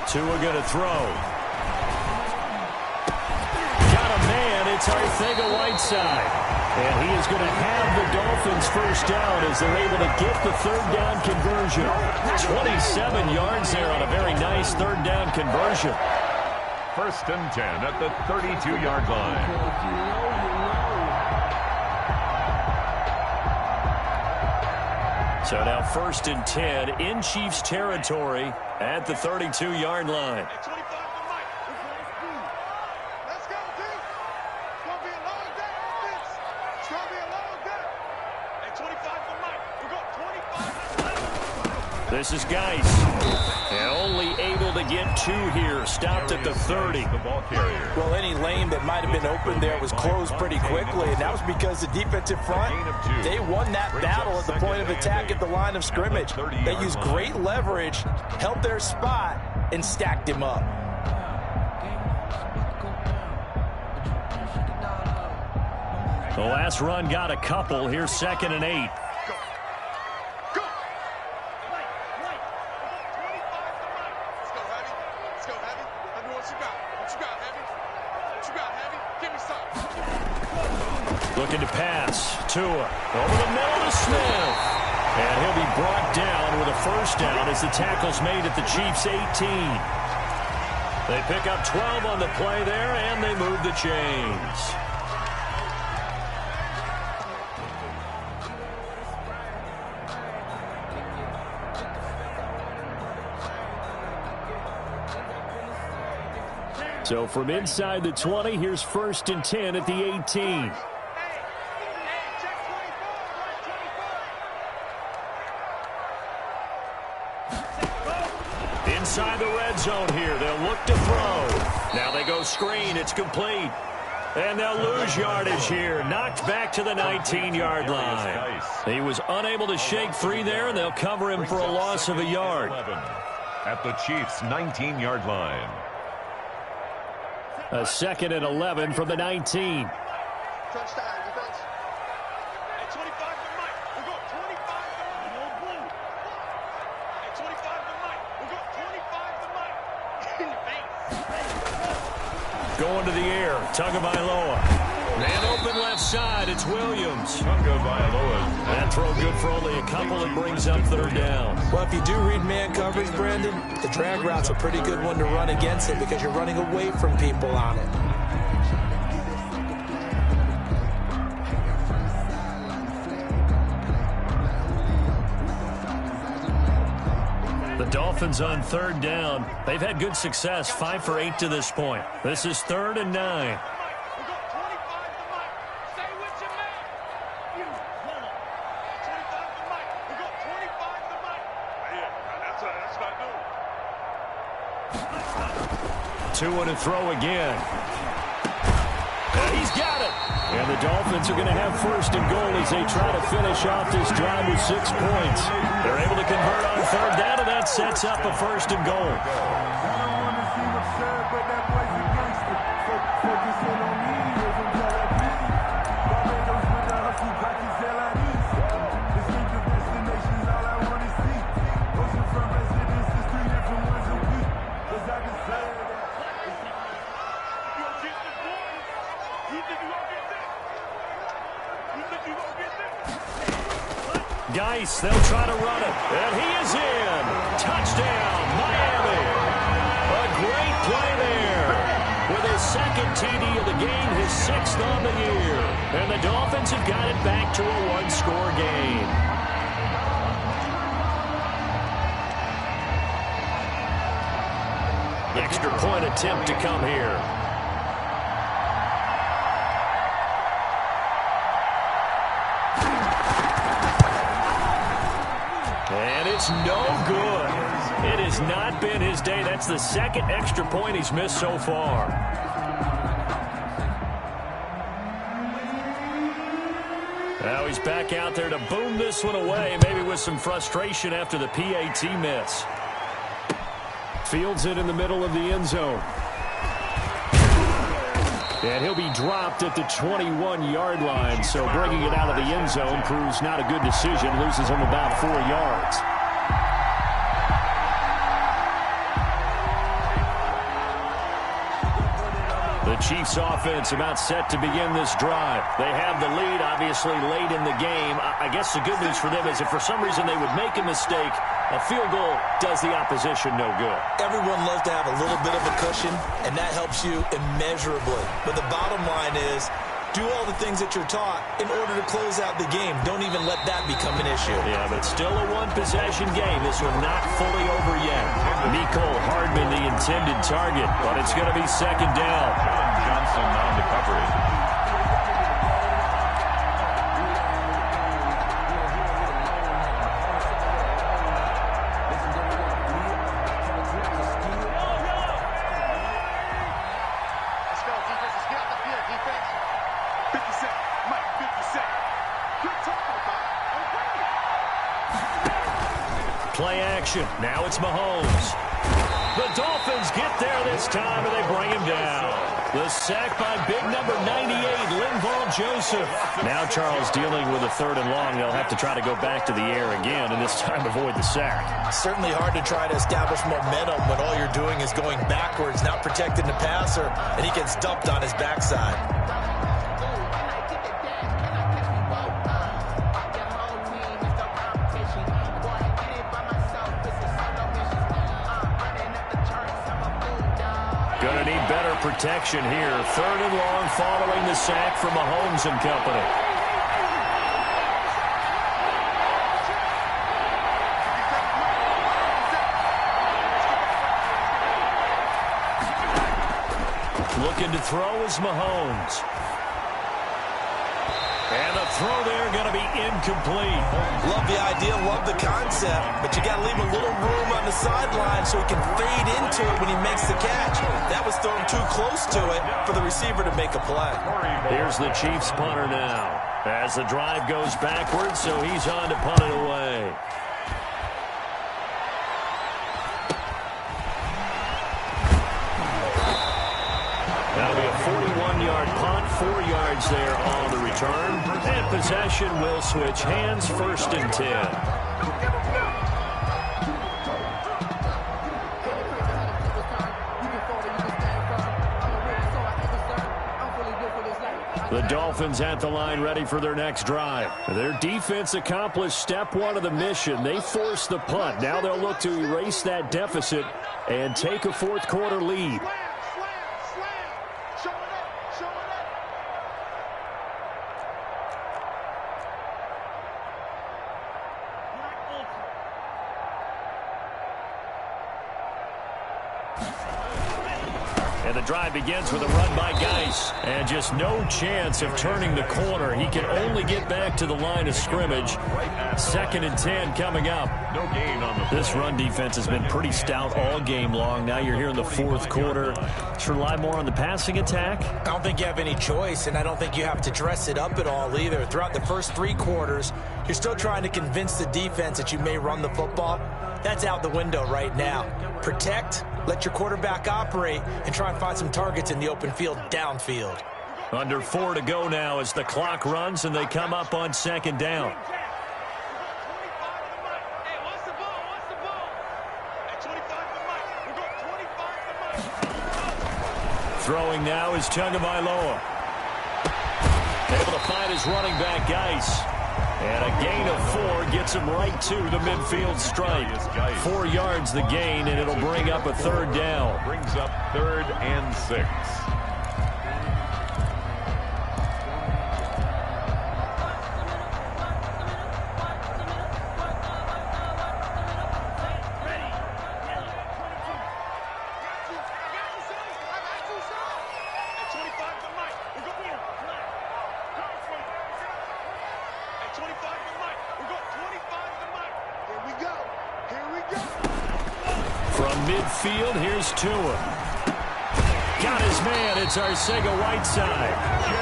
Tua going to throw. Got a man. It's Arcega-Whiteside. And he is going to have the Dolphins first down as they're able to get the third down conversion. 27 yards there on a very nice third down conversion. First and 10 at the 32-yard line. So now first and 10 in Chiefs territory at the 32-yard line. This is Geis. And only able to get 2 here. Stopped at the 30. The ball carrier. Well, any lane that might have been open there was closed pretty quickly, and that was because the defensive front, they won that battle at the point of attack at the line of scrimmage. They used great leverage, held their spot, and stacked him up. The last run got a couple. Here's 2nd and 8. Looking to pass. Tua over the middle to Smith. And he'll be brought down with a first down as the tackle's made at the Chiefs' 18. They pick up 12 on the play there, and they move the chains. So from inside the 20, here's first and 10 at the 18. Inside the red zone here. They'll look to throw. Now they go screen. It's complete. And they'll lose yardage here. Knocked back to the 19-yard line. He was unable to shake free there, and they'll cover him for a loss of a yard. At the Chiefs' 19-yard line. A 2nd and 11 from the 19. Going to the air. Tagovailoa. Man open left side. It's Williams. Tagovailoa. That throw good for only a couple. It brings up third down. Well, if you do read man coverage, Brandon, the drag route's a pretty good one to run against it because you're running away from people on it. The Dolphins on third down. They've had good success, 5 for 8 to this point. This is 3rd and 9. Tua to throw again. And he's got it. And the Dolphins are going to have first and goal as they try to finish off this drive with 6 points. They're able to convert on third down, and that sets up a first and goal. Geis, they'll try to run it. And he is in. Touchdown, Miami. A great play there. With his 2nd TD of the game, his 6th on the year. And the Dolphins have got it back to a 1-score game. Extra point attempt to come here. And it's no good. It has not been his day. That's the 2nd extra point he's missed so far. Now he's back out there to boom this one away, maybe with some frustration after the PAT miss. Fields it in the middle of the end zone. And he'll be dropped at the 21-yard line, so bringing it out of the end zone proves not a good decision. Loses him about 4 yards. The Chiefs offense about set to begin this drive. They have the lead, obviously, late in the game. I guess the good news for them is if for some reason they would make a mistake, a field goal does the opposition no good. Everyone loves to have a little bit of a cushion, and that helps you immeasurably. But the bottom line is, do all the things that you're taught in order to close out the game. Don't even let that become an issue. Yeah, but still a one-possession game. This one not fully over yet. Nicole Hardman, the intended target, but it's going to be second down. Johnson on the coverage. Play action. Now it's Mahomes. The Dolphins get there this time, and they bring him down. The sack by big number 98, Linval Joseph. Now Charles dealing with a 3rd and long. They'll have to try to go back to the air again, and this time avoid the sack. Certainly hard to try to establish momentum when all you're doing is going backwards, not protecting the passer, and he gets dumped on his backside. Going to need better protection here. 3rd and long following the sack from Mahomes and company. Looking to throw is Mahomes. And the throw there going to be incomplete. Love the idea, love the concept, but you got to leave a little room on the sideline so he can fade into it when he makes the catch. That was thrown too close to it for the receiver to make a play. Here's the Chiefs punter now. As the drive goes backwards, so he's on to punt it away. That'll be a 41-yard punt, 4 yards there on the return. And possession will switch hands, 1st and 10. The Dolphins at the line ready for their next drive. Their defense accomplished step 1 of the mission. They forced the punt. Now they'll look to erase that deficit and take a 4th quarter lead. And the drive begins with a run by Geis. And just no chance of turning the corner. He can only get back to the line of scrimmage. 2nd and 10 coming up. No gain on the This run defense has been pretty stout all game long. Now you're here in the 4th quarter. Let's rely more on the passing attack. I don't think you have any choice, and I don't think you have to dress it up at all either. Throughout the first 3 quarters, you're still trying to convince the defense that you may run the football. That's out the window right now. Protect, let your quarterback operate, and try and find some targets in the open field downfield. Under 4 to go now as the clock runs and they come up on 2nd down. Throwing now is Tagovailoa. Able to find his running back, Geis. And a gain of 4 gets him right to the midfield stripe. 4 yards the gain, and it'll bring up a 3rd down. brings up 3rd and 6. Midfield, here's Tua. Got his man, it's Arcega-Whiteside.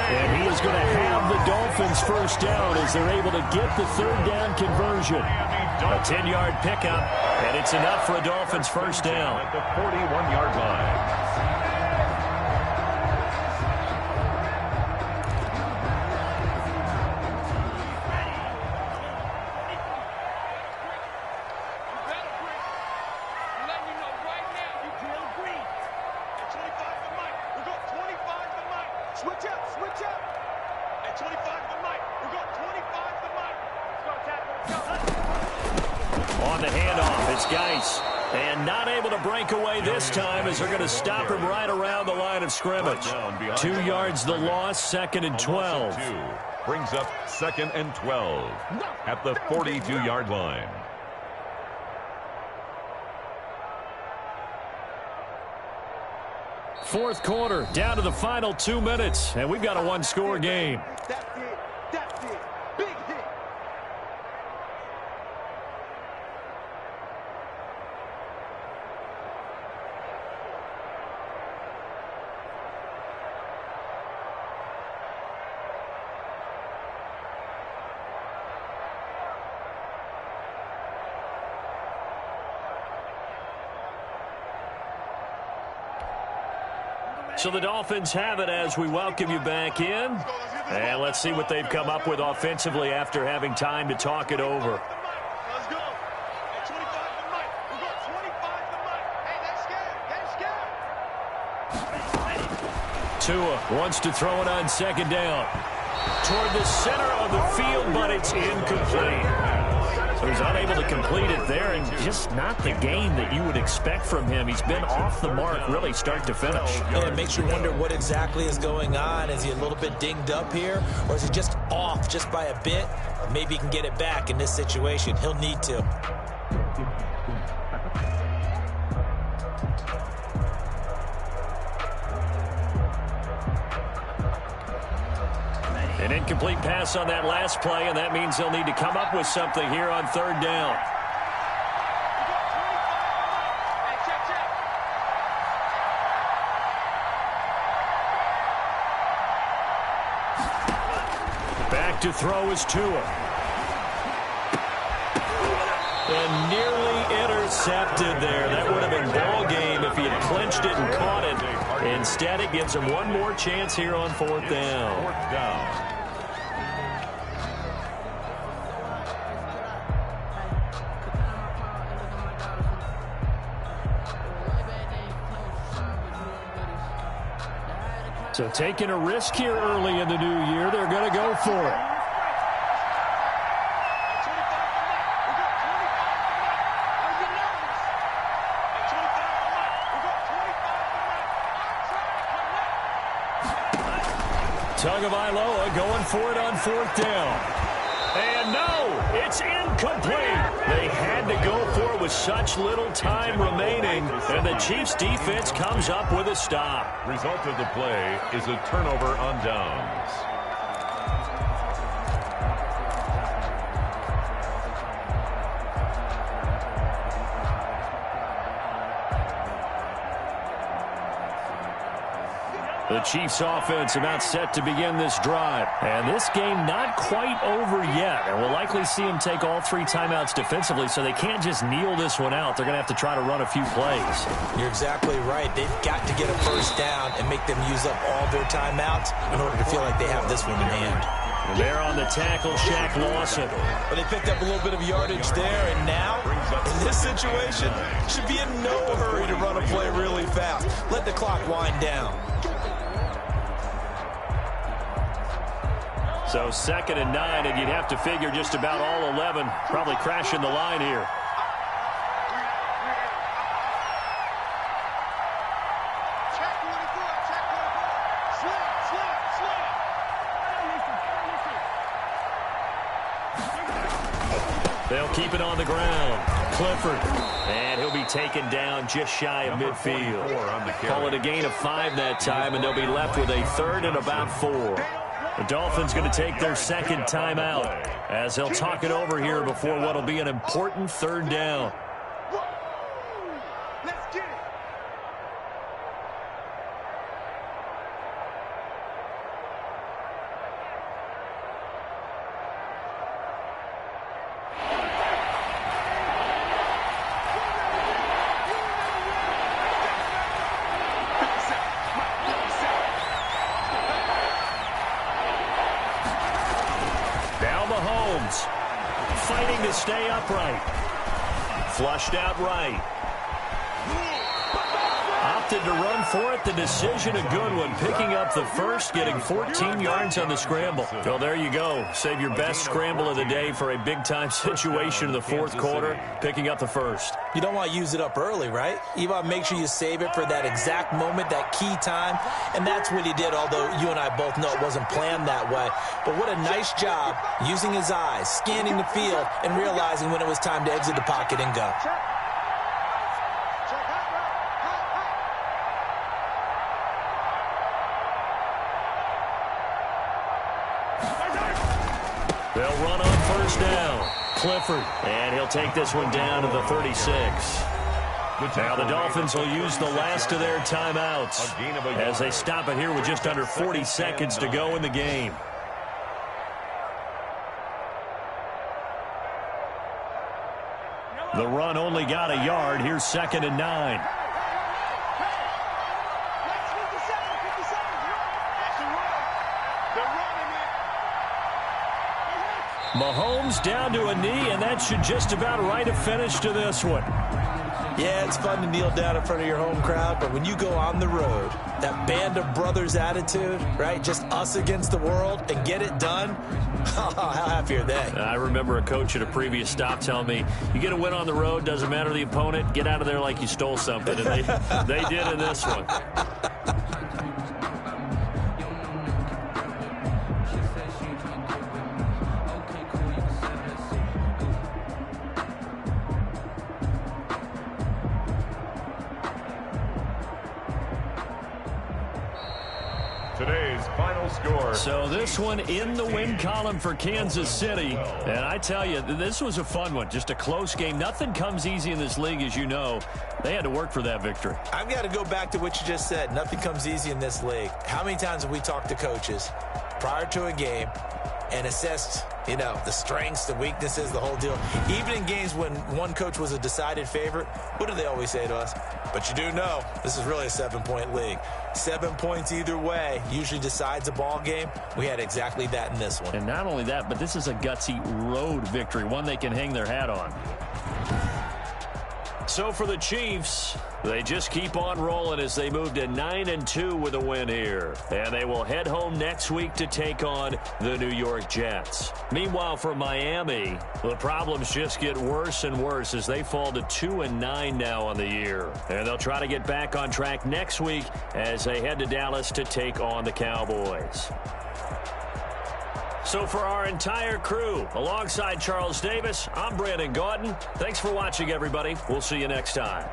And he is going to have the Dolphins 1st down as they're able to get the 3rd down conversion. A 10-yard pickup, and it's enough for a Dolphins 1st down. At the 41-yard line. Switch up, switch up. At 25 to Mike. We're going 25 to Mike. Let's go, tackle. Let's go. On the handoff, it's Geis. And not able to break away this time as they're going to stop him right around the line of scrimmage. 2 yards the loss, 2nd and 12. Brings up 2nd and 12 at the 42-yard line. Fourth quarter, down to the final 2 minutes, and we've got a one-score game. That's it. That's it. Big hit. So the Dolphins have it as we welcome you back in. And let's see what they've come up with offensively after having time to talk it over. Let's go. At 25 to Mike. We're going 25 to Mike. Hey, that's good. That's good. Tua wants to throw it on 2nd down. Toward the center of the field, but it's incomplete. So he's unable to complete it there, and just not the game that you would expect from him. He's been off the mark really start to finish. Yeah, it makes you wonder what exactly is going on. Is he a little bit dinged up here, or is he just off just by a bit? Maybe he can get it back in this situation. He'll need to. An incomplete pass on that last play, and that means they'll need to come up with something here on 3rd down. Back to throw is Tua. And nearly intercepted there. That would have been ball game if he had clinched it and caught it. Instead, it gives him one more chance here on 4th down. 4th down. So taking a risk here early in the new year, they're going to go for it. Tagovailoa going for it on 4th down. And no, it's incomplete. They had to go for it with such little time remaining, and the Chiefs' defense comes up with a stop. Result of the play is a turnover on downs. The Chiefs offense about set to begin this drive. And this game not quite over yet. And we'll likely see them take all 3 timeouts defensively, so they can't just kneel this one out. They're going to have to try to run a few plays. You're exactly right. They've got to get a first down and make them use up all their timeouts in order to feel like they have this one in hand. And there on the tackle, Shaq Lawson. But they picked up a little bit of yardage there, and now, in this situation, should be in no hurry to run a play really fast. Let the clock wind down. So 2nd and 9, and you'd have to figure just about all 11 probably crashing the line here. They'll keep it on the ground. Clifford. And he'll be taken down just shy of midfield. Call it a gain of 5 that time, and they'll be left with a 3rd and about 4. The Dolphins going to take their 2nd timeout as they'll talk it over here before what will be an important 3rd down. Let's get it. Fighting to stay upright. Flushed out right. opted to run for it. The decision, a good one. Picking up the first, getting 14 yards on the scramble. Well, there you go. Save your best scramble of the day for a big-time situation in the fourth quarter, picking up the first. You don't want to use it up early, right? You want to make sure you save it for that exact moment, that key time, and that's what he did, although you and I both know it wasn't planned that way. But what a nice job using his eyes, scanning the field, and realizing when it was time to exit the pocket and go. They'll run on first down. Clifford, and he'll take this one down to the 36. Now the Dolphins will use the last of their timeouts as they stop it here with just under 40 seconds to go in the game. The run only got a yard. Here's 2nd and 9. Mahomes down to a knee, and that should just about write a finish to this one. Yeah, it's fun to kneel down in front of your home crowd, but when you go on the road, that band of brothers attitude, right, just us against the world, and get it done, how happy are they? I remember a coach at a previous stop telling me, you get a win on the road, doesn't matter the opponent, get out of there like you stole something, and they did in this one. Today's final score. So this one in the win column for Kansas City. And I tell you, this was a fun one. Just a close game. Nothing comes easy in this league, as you know. They had to work for that victory. I've got to go back to what you just said. Nothing comes easy in this league. How many times have we talked to coaches prior to a game and assessed, you know, the strengths, the weaknesses, the whole deal? Even in games when one coach was a decided favorite, what do they always say to us? But you do know this is really a 7-point league. 7 points either way usually decides a ball game. We had exactly that in this one. And not only that, but this is a gutsy road victory, one they can hang their hat on. So for the Chiefs, they just keep on rolling as they move to 9-2 with a win here. And they will head home next week to take on the New York Jets. Meanwhile, for Miami, the problems just get worse and worse as they fall to 2-9 now on the year. And they'll try to get back on track next week as they head to Dallas to take on the Cowboys. So for our entire crew, alongside Charles Davis, I'm Brandon Gaudin. Thanks for watching, everybody. We'll see you next time.